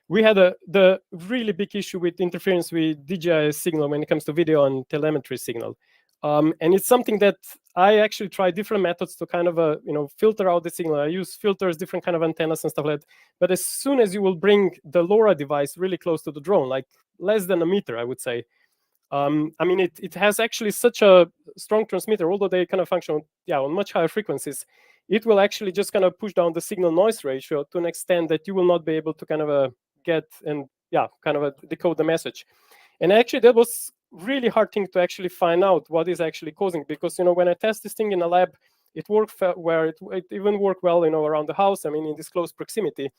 we had the really big issue with interference with DJI signal when it comes to video and telemetry signal. And it's something that I actually try different methods to kind of filter out the signal. I use filters, different kind of antennas and stuff like that. But as soon as you will bring the LoRa device really close to the drone, like less than a meter, I would say, it has actually such a strong transmitter, although they kind of function on much higher frequencies. It will actually just kind of push down the signal noise ratio to an extent that you will not be able to kind of get and decode the message. And actually that was really hard thing to actually find out what is actually causing, because when I test this thing in a lab, it worked where it even worked well around the house, in this close proximity.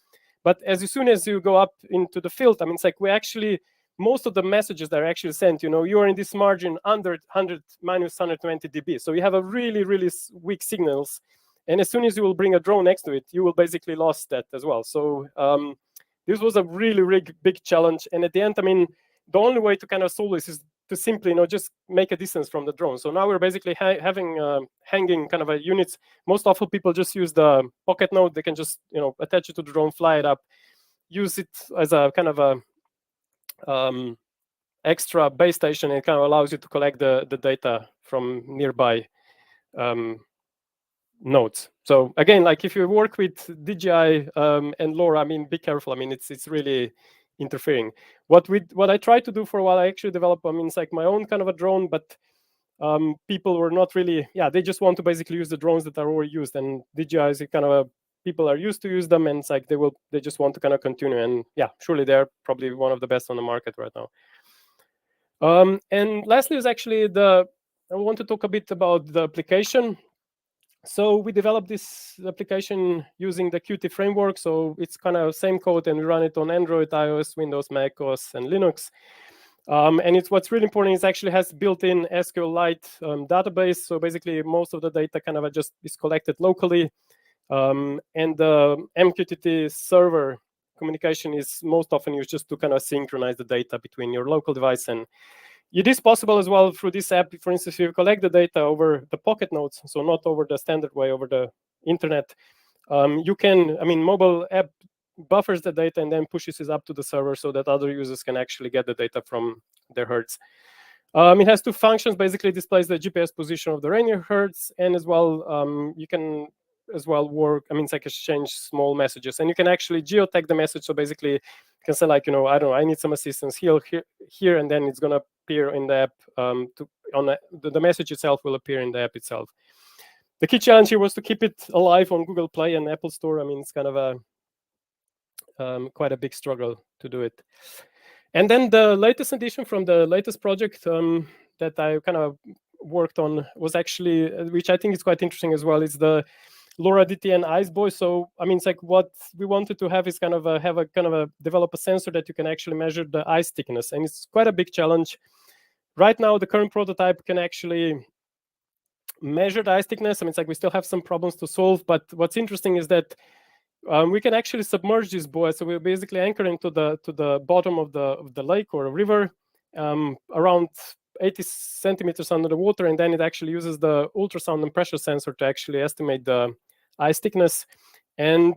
But as soon as you go up into the field, it's like we actually, most of the messages that are actually sent, you are in this margin under 100 minus 120 dB, so you have a really weak signals, and as soon as you will bring a drone next to it, you will basically lost that as well. So this was a really big challenge, and at the end, the only way to kind of solve this is to simply, just make a distance from the drone. So now we're basically having hanging kind of a units. Most often people just use the pocket node. They can just, attach it to the drone, fly it up, use it as a kind of a extra base station. It kind of allows you to collect the data from nearby nodes. So again, like if you work with DJI and LoRa, be careful. It's really interfering. What I tried to do for a while, I actually developed, it's like my own kind of a drone, but people were not really, they just want to basically use the drones that are already used, and DJI is kind of people are used to use them, and it's like they just want to kind of continue, and surely they're probably one of the best on the market right now. And lastly is actually I want to talk a bit about the application. So we developed this application using the Qt framework. So it's kind of same code, and we run it on Android, iOS, Windows, Mac OS, and Linux. And what's really important is actually has built-in SQLite database. So basically, most of the data kind of just is collected locally, and the MQTT server communication is most often used just to kind of synchronize the data between your local device and. It is possible as well through this app. For instance, if you collect the data over the pocket nodes, so not over the standard way, over the internet, you can, mobile app buffers the data and then pushes it up to the server so that other users can actually get the data from their herds. It has two functions, basically displays the GPS position of the reindeer herds, and as well, you can as well work, it's like exchange small messages, and you can actually geotag the message. So basically you can say like, I don't know, I need some assistance here, and then it's going to appear in the app. The message itself will appear in the app itself. The key challenge here was to keep it alive on Google Play and Apple Store. It's kind of quite a big struggle to do it. And then the latest addition from the latest project that I kind of worked on was actually, which I think is quite interesting as well, is the LoRa-DTN IoT. So it's like what we wanted to have is kind of develop a sensor that you can actually measure the ice thickness, and it's quite a big challenge. right now, the current prototype can actually measure the eye thickness. I mean, it's like we still have some problems to solve, but what's interesting is that we can actually submerge this buoy. So we're basically anchoring to the bottom of the lake or a river, around 80 centimeters under the water, and then it actually uses the ultrasound and pressure sensor to actually estimate the eye thickness. And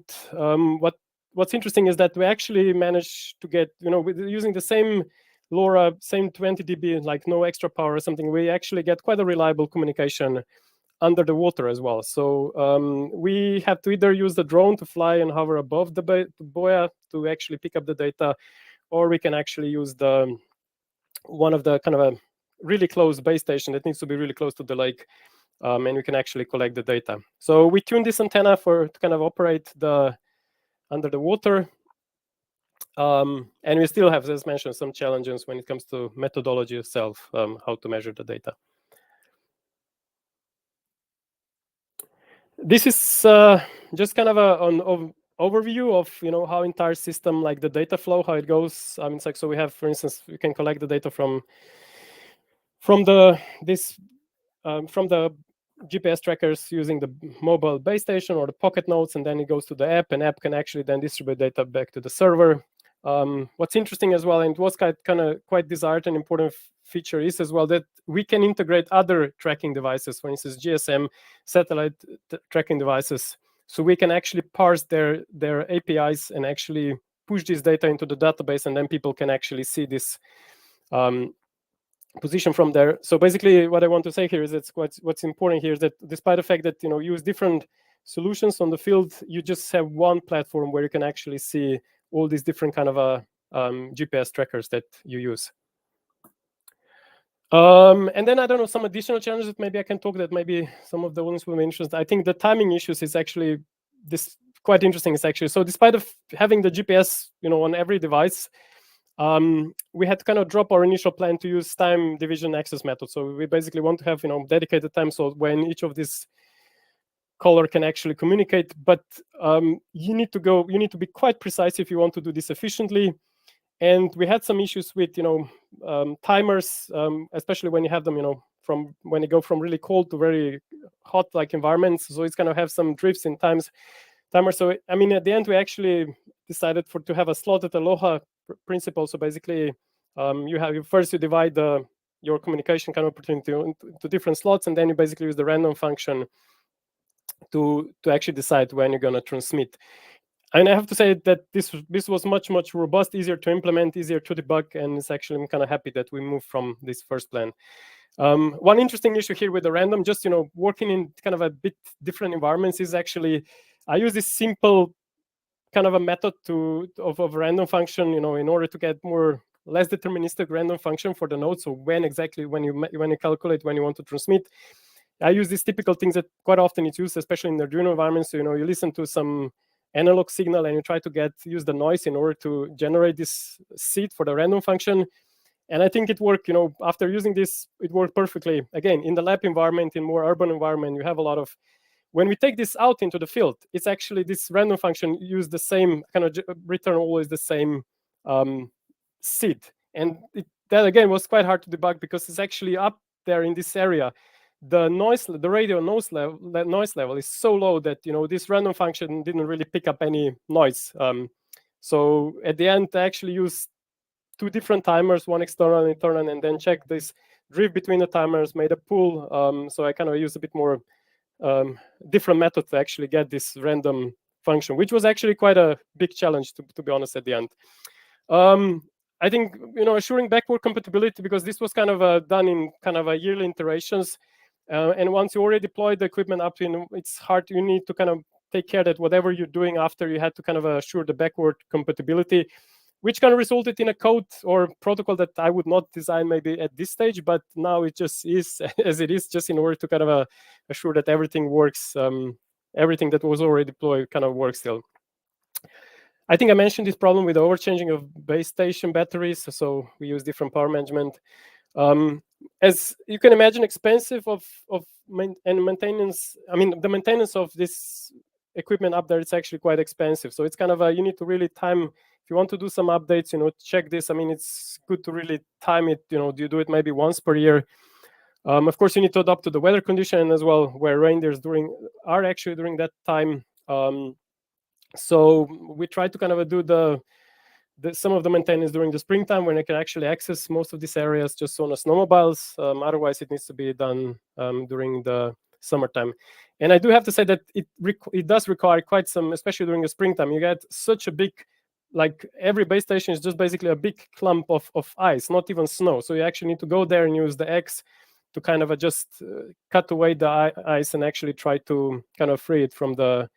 what's interesting is that we actually managed to get, using the same LoRa, same 20 dB, like no extra power or something, we actually get quite a reliable communication under the water as well. So we have to either use the drone to fly and hover above the buoy to actually pick up the data, or we can actually use one of the kind of a really close base station that needs to be really close to the lake, and we can actually collect the data. So we tuned this antenna to kind of operate under the water. And we still have, as mentioned, some challenges when it comes to methodology itself, how to measure the data. This is just kind of an overview of the entire system, like the data flow, how it goes. I mean, it's like, so we have, for instance, we can collect the data from the GPS trackers using the mobile base station or the pocket nodes, and then it goes to the app, and app can actually then distribute data back to the server. What's interesting as well, and it was kind of quite desired and important feature, is as well that we can integrate other tracking devices, for instance, GSM satellite tracking devices. So we can actually parse their APIs and actually push this data into the database, and then people can actually see this position from there. So basically, what I want to say here is that what's important here is that despite the fact that you use different solutions on the field, you just have one platform where you can actually see all these different kind of GPS trackers that you use. And then I don't know, some additional challenges that maybe I can talk that maybe some of the ones will be interested. I think the timing issues is actually this quite interesting. It's actually, so despite of having the GPS on every device, we had to kind of drop our initial plan to use time division access method. So we basically want to have dedicated time slots when each of these caller can actually communicate, but you need to be quite precise if you want to do this efficiently. And we had some issues with timers, especially when you have them from when you go from really cold to very hot like environments. So it's going to have some drifts in timer. So I mean, at the end we actually decided to have a slotted aloha principle. So basically you divide your communication kind of opportunity into different slots, and then you basically use the random function to actually decide when you're going to transmit. And I have to say that this was much robust, easier to implement, easier to debug, and it's actually, I'm kind of happy that we moved from this first plan. One interesting issue here with the random, just working in kind of a bit different environments, is actually I use this simple kind of a method of random function, in order to get less deterministic random function for the node. So when you calculate when you want to transmit, I use these typical things that quite often it's used, especially in the Arduino environment. So you listen to some analog signal and you try to use the noise in order to generate this seed for the random function. And I think it worked. After using this, it worked perfectly. Again, in the lab environment, in more urban environment, you have a lot of. When we take this out into the field, it's actually this random function use the same kind of return always the same seed, and that again was quite hard to debug because it's actually up there in this area. The radio noise level is so low that this random function didn't really pick up any noise. So at the end, I actually used two different timers, one external and internal, and then checked this drift between the timers, made a pool. So I kind of used a bit more different method to actually get this random function, which was actually quite a big challenge to be honest at the end. I think assuring backward compatibility, because this was kind of done in kind of a yearly iterations, and once you already deployed the equipment up, it's hard. You need to kind of take care that whatever you're doing after, you had to kind of assure the backward compatibility, which kind of resulted in a code or protocol that I would not design maybe at this stage, but now it just is as it is, just in order to kind of assure that everything works, everything that was already deployed kind of works still. I think I mentioned this problem with the overchanging of base station batteries. So we use different power management. As you can imagine, expensive and maintenance. I mean, the maintenance of this equipment up there, it's actually quite expensive. So it's kind of you need to really time you want to do some updates, check this. I mean, it's good to really time it. Do you do it maybe once per year? Of course, you need to adapt to the weather condition as well, where reindeers are actually during that time. So we try to kind of do some of the maintenance during the springtime when I can actually access most of these areas just on a snowmobiles. Otherwise, it needs to be done during the summertime. And I do have to say that it does require quite some, especially during the springtime. You get such a big, like every base station is just basically a big clump of ice, not even snow. So you actually need to go there and use the X to kind of just cut away the ice and actually try to kind of free it from the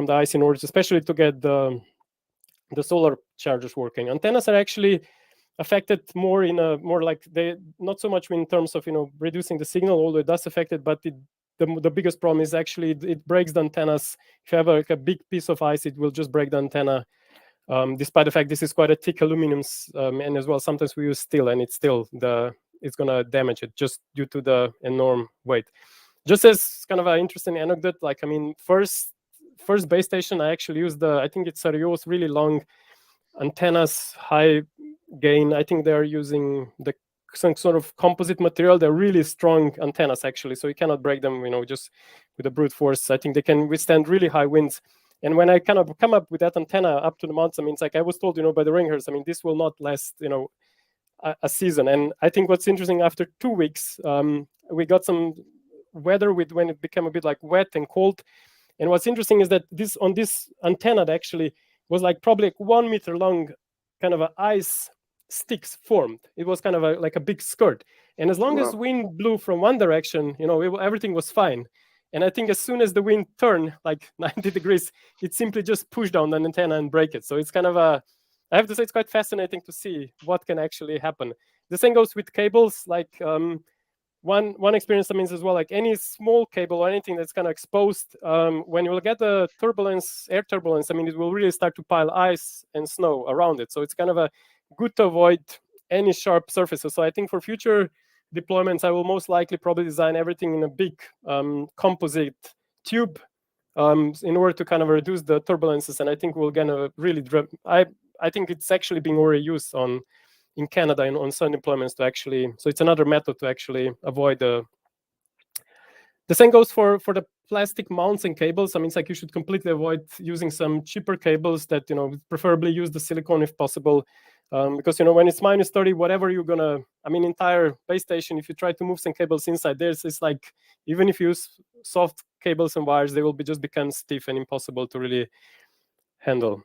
ice in order, especially to get the solar chargers working. Antennas are actually affected more more like they not so much in terms of reducing the signal, although it does affect it, but the biggest problem is actually it breaks the antennas. If you have a big piece of ice, it will just break the antenna. Despite the fact this is quite a thick aluminum, and as well sometimes we use steel, and it's gonna damage it just due to the enormous weight. Just as kind of an interesting anecdote, like I mean, first base station I actually used I think it's Sario's really long antennas, high gain. I think they're using some sort of composite material. They're really strong antennas actually, so you cannot break them, just with a brute force. I think they can withstand really high winds. And when I kind of come up with that antenna up to the mountains, I mean, it's like I was told, by the ringers, I mean, this will not last, a season. And I think what's interesting, after 2 weeks, we got some weather when it became a bit like wet and cold. And what's interesting is that this antenna that actually was like probably like 1 meter long, kind of ice sticks formed. It was kind of like a big skirt. And as long as wind blew from one direction, everything was fine. And I think as soon as the wind turned like 90 degrees, it simply just pushed down the antenna and break it. So it's kind of I have to say, it's quite fascinating to see what can actually happen. The same goes with cables. Like one experience that means as well, like any small cable or anything that's kind of exposed, when you will get the air turbulence, I mean, it will really start to pile ice and snow around it. So it's kind of good to avoid any sharp surfaces. So I think for future deployments, I will most likely probably design everything in a big composite tube in order to kind of reduce the turbulences. And I think we're gonna really I think it's actually being already used in Canada and on some deployments to actually, so it's another method to actually avoid the same goes for the plastic mounts and cables. I mean, it's like you should completely avoid using some cheaper cables that, preferably use the silicone if possible. Because, when it's minus 30, whatever you're gonna, I mean, entire base station, if you try to move some cables inside there, it's like, even if you use soft cables and wires, they will just become stiff and impossible to really handle.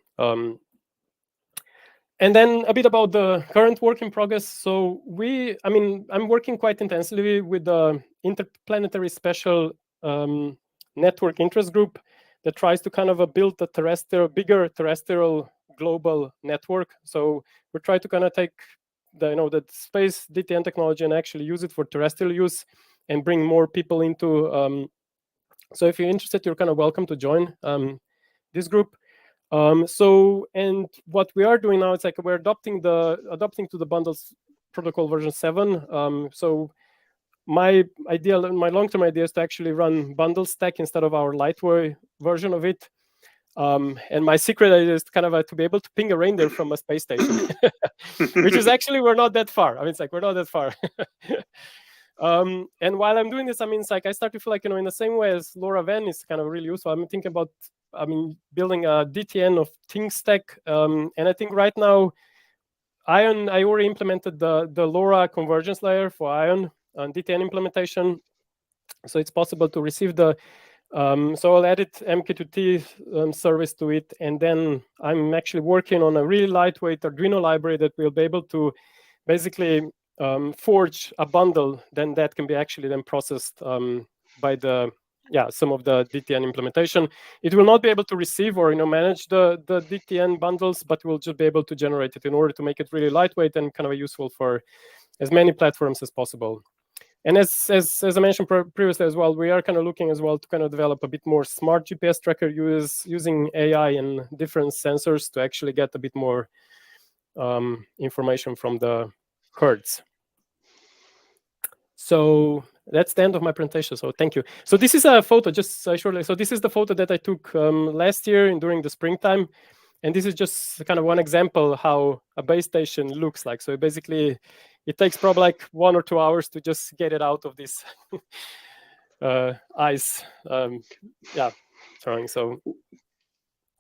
And then a bit about the current work in progress. So I'm working quite intensively with the Interplanetary Special Network Interest Group that tries to kind of build a bigger terrestrial global network. So we're trying to kind of take the space DTN technology and actually use it for terrestrial use and bring more people into. So if you're interested, you're kind of welcome to join this group. And what we are doing now, it's like we're adopting to the bundles protocol version 7. So my long-term idea is to actually run bundle stack instead of our lightweight version of it. And my secret idea is kind of to be able to ping a reindeer from a space station, which is actually, we're not that far. I mean, it's like we're not that far. And while I'm doing this, I mean, it's like I start to feel like, in the same way as LoRaWAN is kind of really useful, I'm thinking about, building a DTN of things stack. And I think right now, I already implemented the LoRa convergence layer for ION and DTN implementation. So it's possible to receive so I'll edit MQ2T service to it. And then I'm actually working on a really lightweight Arduino library that will be able to basically forge a bundle, then that can be actually then processed by some of the DTN implementation. It will not be able to receive or manage the DTN bundles, but we'll just be able to generate it in order to make it really lightweight and kind of useful for as many platforms as possible. And as I mentioned previously as well, we are kind of looking as well to kind of develop a bit more smart GPS tracker using AI and different sensors to actually get a bit more information from the herds. So that's the end of my presentation. So thank you. So this is a photo, just shortly. So this is the photo that I took last year during the springtime. And this is just kind of one example how a base station looks like. So basically, it takes probably like 1 or 2 hours to just get it out of this ice. Throwing. So.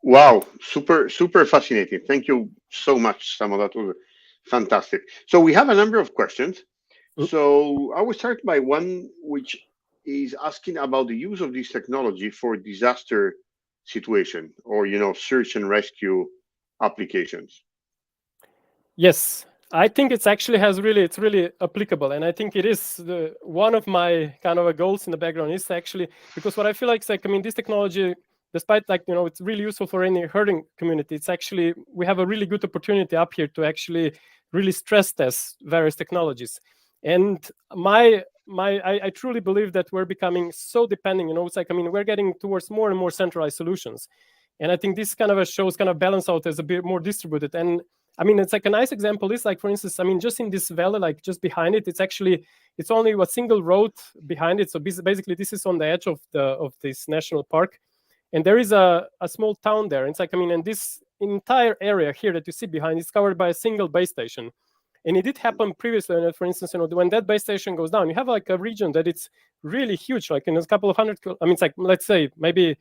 Wow, super fascinating. Thank you so much, Samo. That was fantastic. So we have a number of questions. So I will start by one which is asking about the use of this technology for disaster situation or search and rescue applications. Yes, I think it's really applicable, and I think it is one of my kind of goals in the background is actually because what I feel like is like, I mean, this technology, despite like it's really useful for any herding community, it's actually we have a really good opportunity up here to actually really stress test various technologies. And I truly believe that we're becoming so depending. It's like, I mean, we're getting towards more and more centralized solutions, and I think this kind of shows kind of balance out as a bit more distributed. And I mean, it's like a nice example is like, for instance, I mean, just in this valley, like just behind it, it's only a single road behind it. So basically, this is on the edge of this national park, and there is a small town there. It's like, I mean, and this entire area here that you see behind is covered by a single base station. And it did happen previously. For instance, when that base station goes down, you have like a region that it's really huge, like in a couple of hundred. I mean, it's like, let's say maybe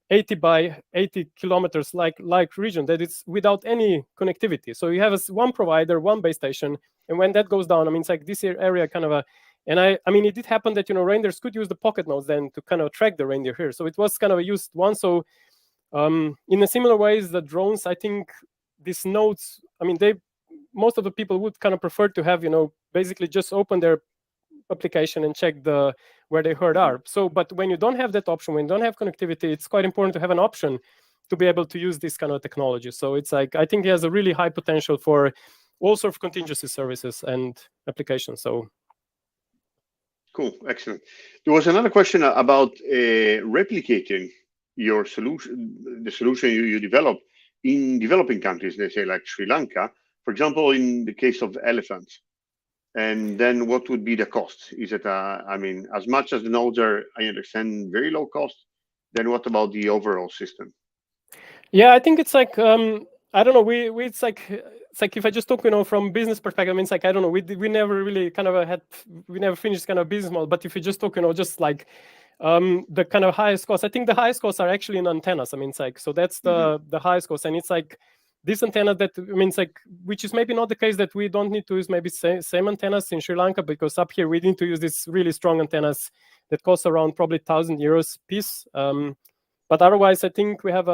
80 by 80 kilometers like region that it's without any connectivity. So you have one provider, one base station, and when that goes down, I mean, it's like this area kind of and I mean, it did happen that reindeers could use the pocket nodes then to kind of track the reindeer here. So it was kind of used once. So in a similar ways, the drones, I think these nodes, I mean, most of the people would kind of prefer to have basically just open their application and check where the herd are. So, but when you don't have that option, when you don't have connectivity, it's quite important to have an option to be able to use this kind of technology. So it's like, I think it has a really high potential for all sorts of contingency services and applications. So cool, excellent. There was another question about replicating your solution, the solution you develop in developing countries, they say like Sri Lanka, for example, in the case of elephants. And then what would be the cost? Is it, I mean, as much as the nodes are, I understand, very low cost, then what about the overall system? Yeah, I think it's like, I don't know, it's like if I just talk, from business perspective, I mean, it's like, I don't know, we never really kind of we never finished kind of business model, but if you just talk, just like the kind of highest cost, I think the highest costs are actually in antennas. I mean, it's like, so that's the highest cost. And it's like, this antenna that, I mean, it's like, which is maybe not the case that we don't need to use maybe same antennas in Sri Lanka, because up here we need to use these really strong antennas that cost around probably €1,000 piece. But otherwise, I think we have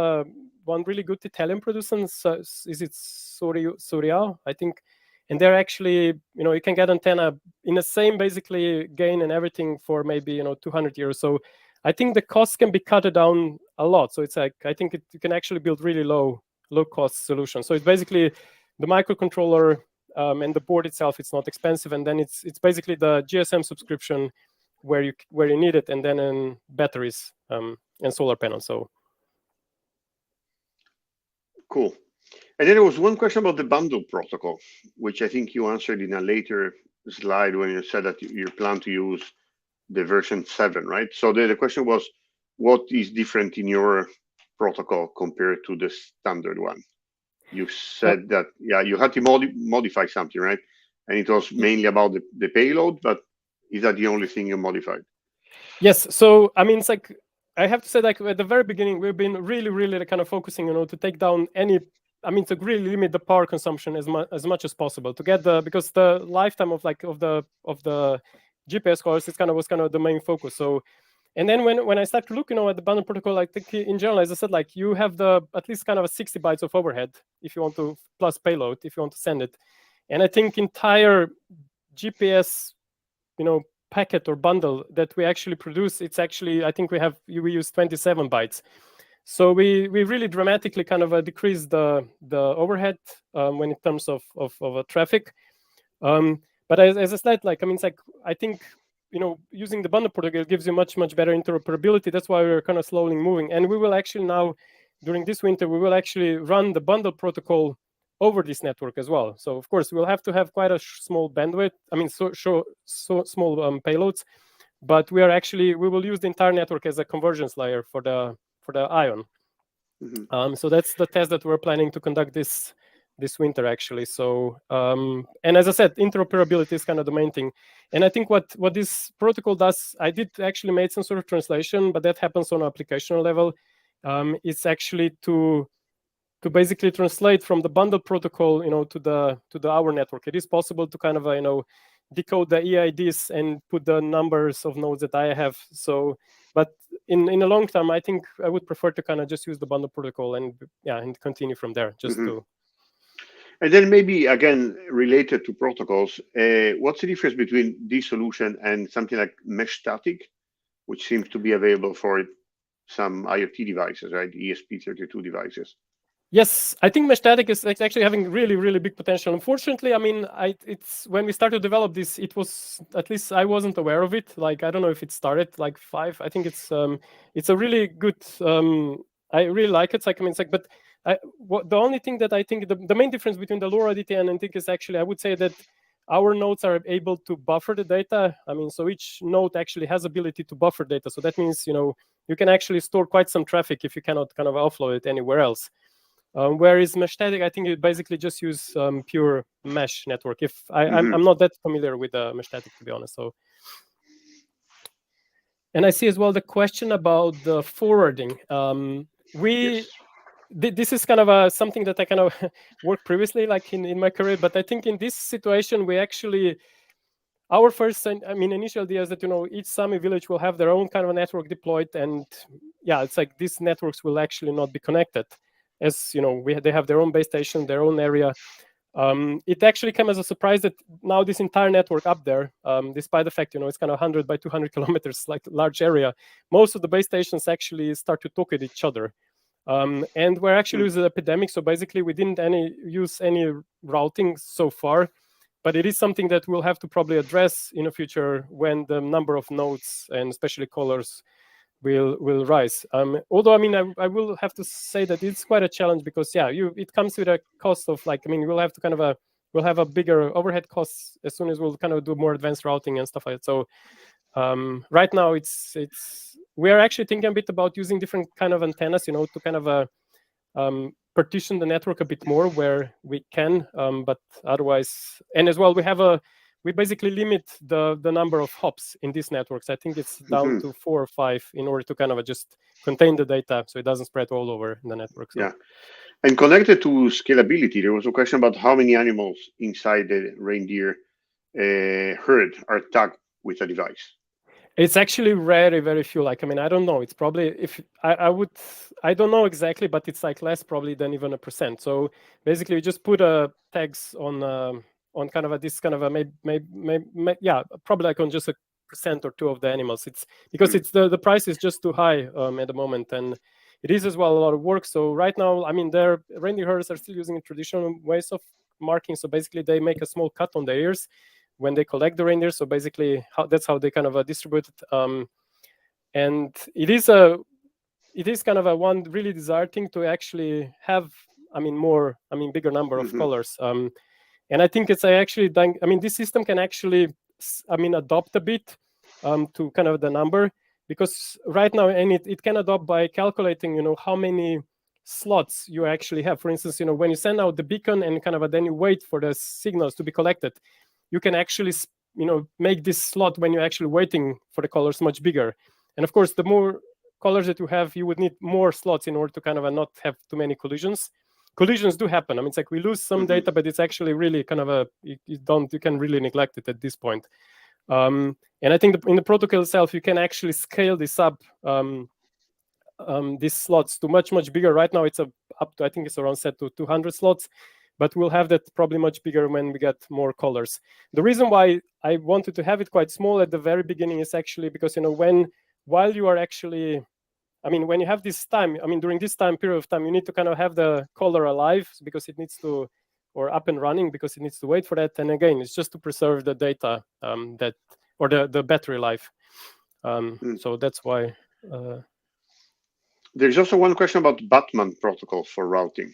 one really good Italian producer. Is it Surya? I think, and they're actually, you can get antenna in the same basically gain and everything for maybe €200. So I think the cost can be cut down a lot. So it's like, I think you can actually build really low cost solution. So it's basically the microcontroller and the board itself. It's not expensive, and then it's basically the GSM subscription where you need it, and then batteries and solar panels. So cool. And then there was one question about the bundle protocol, which I think you answered in a later slide when you said that you plan to use the version 7, right? So the question was, what is different in your protocol compared to the standard one? You said that, yeah, you had to modify something, right? And it was mainly about the payload, but is that the only thing you modified? Yes. So, I mean, it's like, I have to say, like, at the very beginning, we've been really kind of focusing, to take down to really limit the power consumption as much as possible to get because the lifetime of the GPS course was kind of the main focus. So, and then when I started to look, at the bundle protocol, I think in general, as I said, like, you have at least kind of a 60 bytes of overhead if you want to, plus payload if you want to send it. And I think entire GPS, packet or bundle that we actually produce, it's actually, I think we use 27 bytes. So we really dramatically kind of decrease the overhead when in terms of traffic. But as I said, like, I mean, it's like, I think, using the bundle protocol gives you much better interoperability. That's why we're kind of slowly moving. And we will actually now, during this winter, we will actually run the bundle protocol over this network as well. So of course we'll have to have quite a small bandwidth. I mean, so small payloads, but we will use the entire network as a convergence layer for the ION. So that's the test that we're planning to conduct this winter, actually. So and as I said, interoperability is kind of the main thing. And I think what this protocol does, I did actually make some sort of translation, but that happens on an application level. It's actually to basically translate from the bundle protocol, to the our network. It is possible to kind of decode the EIDs and put the numbers of nodes that I have. So, but in a long term, I think I would prefer to kind of just use the bundle protocol and continue from there. Just to. And then maybe again related to protocols, what's the difference between this solution and something like Mystatic, which seems to be available for some IoT devices, right? ESP32 devices. Yes, I think Mystatic is actually having really, really big potential. Unfortunately, I mean, it's when we started to develop this, it was, at least I wasn't aware of it. Like, I don't know if it started like 5. I think it's a really good. I really like it. It's like, I mean, it's like, but the only thing that I think the main difference between the LoRa-DTN and think is actually, I would say that our nodes are able to buffer the data. I mean, so each node actually has ability to buffer data. So that means, you can actually store quite some traffic if you cannot kind of offload it anywhere else. Whereas Mystatic, I think you basically just use pure mesh network. If I'm not that familiar with Mystatic, to be honest. So, and I see as well the question about the forwarding. This is kind of something that I kind of worked previously, like in my career. But I think in this situation, we actually, our first, initial idea is that, each Sami village will have their own kind of a network deployed. And it's like these networks will actually not be connected. As they have their own base station, their own area. It actually came as a surprise that now this entire network up there, despite the fact it's kind of 100 by 200 kilometers, like large area, most of the base stations actually start to talk with each other. And we're actually using epidemic, so basically we didn't use any routing so far, but it is something that we'll have to probably address in the future when the number of nodes and especially colors will rise. Although I will have to say that it's quite a challenge because it comes with a cost of we'll have to kind of we'll have a bigger overhead costs as soon as we'll kind of do more advanced routing and stuff like that. So right now we are actually thinking a bit about using different kind of antennas, to kind of partition the network a bit more where we can, but otherwise, and as well we basically limit the number of hops in these networks. I think it's down to 4 or 5 in order to kind of just contain the data so it doesn't spread all over the network. So. Yeah. And connected to scalability, there was a question about how many animals inside the reindeer herd are tagged with a device. It's actually very, very few. I don't know. It's probably, if I don't know exactly, but it's like less probably than even 1%. So basically, you just put tags on kind of this kind of probably like on just 1% or 2 of the animals. It's because it's the price is just too high at the moment, and it is as well a lot of work. So right now, their reindeer herders are still using traditional ways of marking. So basically, they make a small cut on the ears when they collect the reindeer. So basically, that's how they kind of distribute it. And it is kind of one really desired thing to actually have, bigger number of colors. And I think it's actually done. This system can actually, adopt a bit to kind of the number, because right now, and it can adopt by calculating, how many slots you actually have. For instance, when you send out the beacon and kind of then you wait for the signals to be collected, you can actually, make this slot when you're actually waiting for the colors much bigger. And of course, the more colors that you have, you would need more slots in order to kind of not have too many collisions. Collisions do happen. It's like we lose some data, but it's actually really kind of you can really neglect it at this point. And I think in the protocol itself, you can actually scale this up, these slots to much, much bigger. Right now, it's up to, I think it's around set to 200 slots. But we'll have that probably much bigger when we get more colors. The reason why I wanted to have it quite small at the very beginning is actually because, while you are actually, when you have this time, during this time period of time, you need to kind of have the color alive because it needs to, or up and running because it needs to wait for that. And again, it's just to preserve the data or the battery life. So that's why. There's also one question about Batman protocol for routing.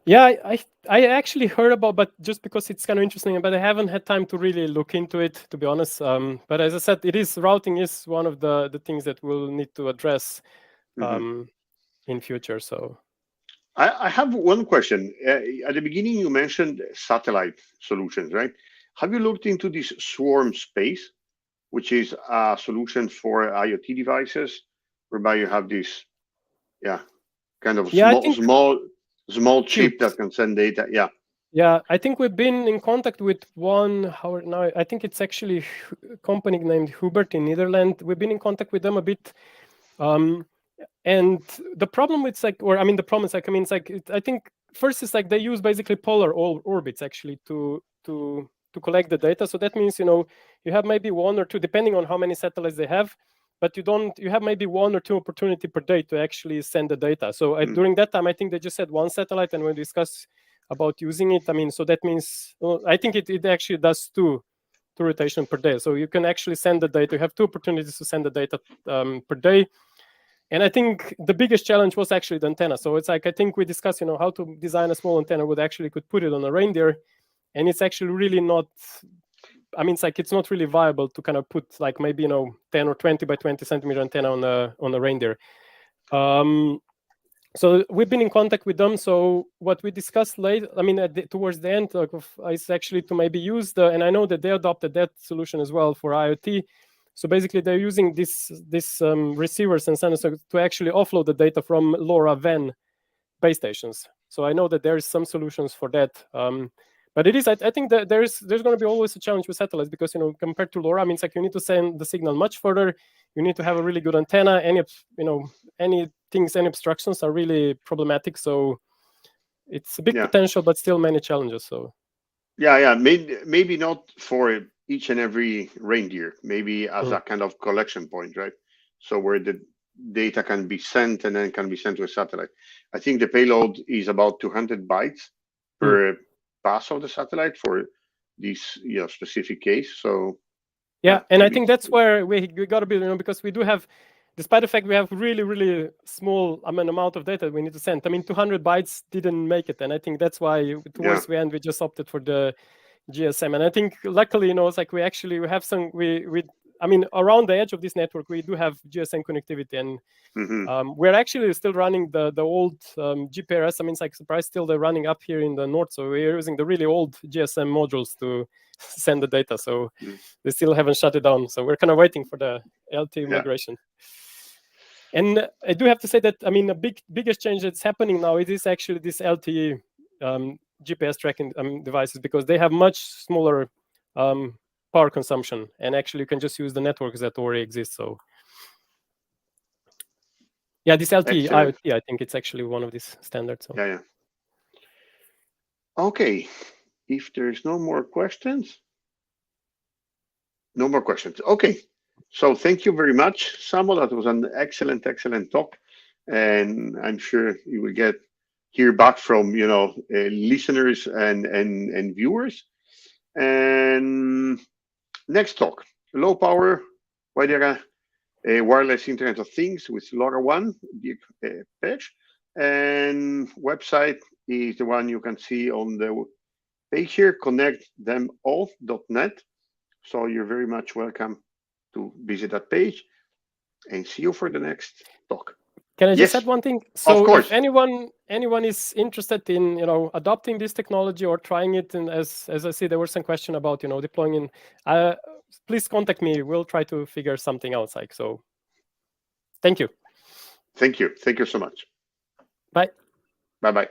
Yeah, I actually heard about, but just because it's kind of interesting, but I haven't had time to really look into it, to be honest. But as I said, routing is one of the things that we'll need to address. in future. So I have one question. At the beginning, you mentioned satellite solutions, right? Have you looked into this swarm space, which is a solution for IoT devices, whereby you have this, kind of yeah, I think small chip cubes. that can send data. Yeah. Yeah, I think we've been in contact with one. How now? I think it's actually a company named Hubert in Netherlands. We've been in contact with them a bit. And the problem with like, or I mean, the problem is like, I mean, it's like I think first is like they use basically polar orbits actually to collect the data. So that means you have maybe one or two, depending on how many satellites they have, but you have maybe one or two opportunity per day to actually send the data. So during that time, I think they just had one satellite, and when we discuss about using it, I mean, so that means I think it actually does two rotation per day. So you can actually send the data. You have two opportunities to send the data per day. And I think the biggest challenge was actually the antenna. So it's like I think we discussed, how to design a small antenna could put it on a reindeer, and it's actually really not. I mean, it's not really viable to kind of put like maybe 10 or 20 by 20 centimeter antenna on a reindeer. So we've been in contact with them. So what we discussed later, I mean, towards the end, is actually to maybe use and I know that they adopted that solution as well for IoT. So basically, they're using this receivers and sensors to actually offload the data from LoRa-DTN base stations. So I know that there is some solutions for that. But it is, I think that there's going to be always a challenge with satellites because compared to LoRa, I mean, it's like you need to send the signal much further. You need to have a really good antenna. Any obstructions are really problematic. So it's a big potential, but still many challenges. So maybe not for each and every reindeer, maybe as a kind of collection point, right? So where the data can be sent and then can be sent to a satellite. I think the payload is about 200 bytes per pass of the satellite for this specific case. So and I think that's where we got to be, because we do have, despite the fact we have really, really small amount of data we need to send. I mean, 200 bytes didn't make it, and I think that's why towards the end we just opted for the GSM. And I think luckily, it's like we have some I mean, around the edge of this network, we do have GSM connectivity, and we're actually still running the old GPRS. I mean, it's like surprise, still they're running up here in the north. So we're using the really old GSM modules to send the data. So they still haven't shut it down. So we're kind of waiting for the LTE migration. And I do have to say that, I mean, the biggest change that's happening now, it is actually this LTE GPS tracking devices, because they have much smaller power consumption, and actually you can just use the networks that already exist. So this LTE IoT, I think it's actually one of these standards. So. Okay, if there's no more questions. Okay, so thank you very much, Samo. That was an excellent talk, and I'm sure you will hear back from listeners and viewers. And next talk, low power wireless Internet of Things with LoRaWAN page, and website is the one you can see on the page here, connectthemall.net. So you're very much welcome to visit that page, and see you for the next talk. Can I just add one thing? So of course. If anyone is interested in adopting this technology or trying it, and as I see there was some question about deploying in, please contact me. We'll try to figure something else like so. Thank you. Thank you so much. Bye. Bye.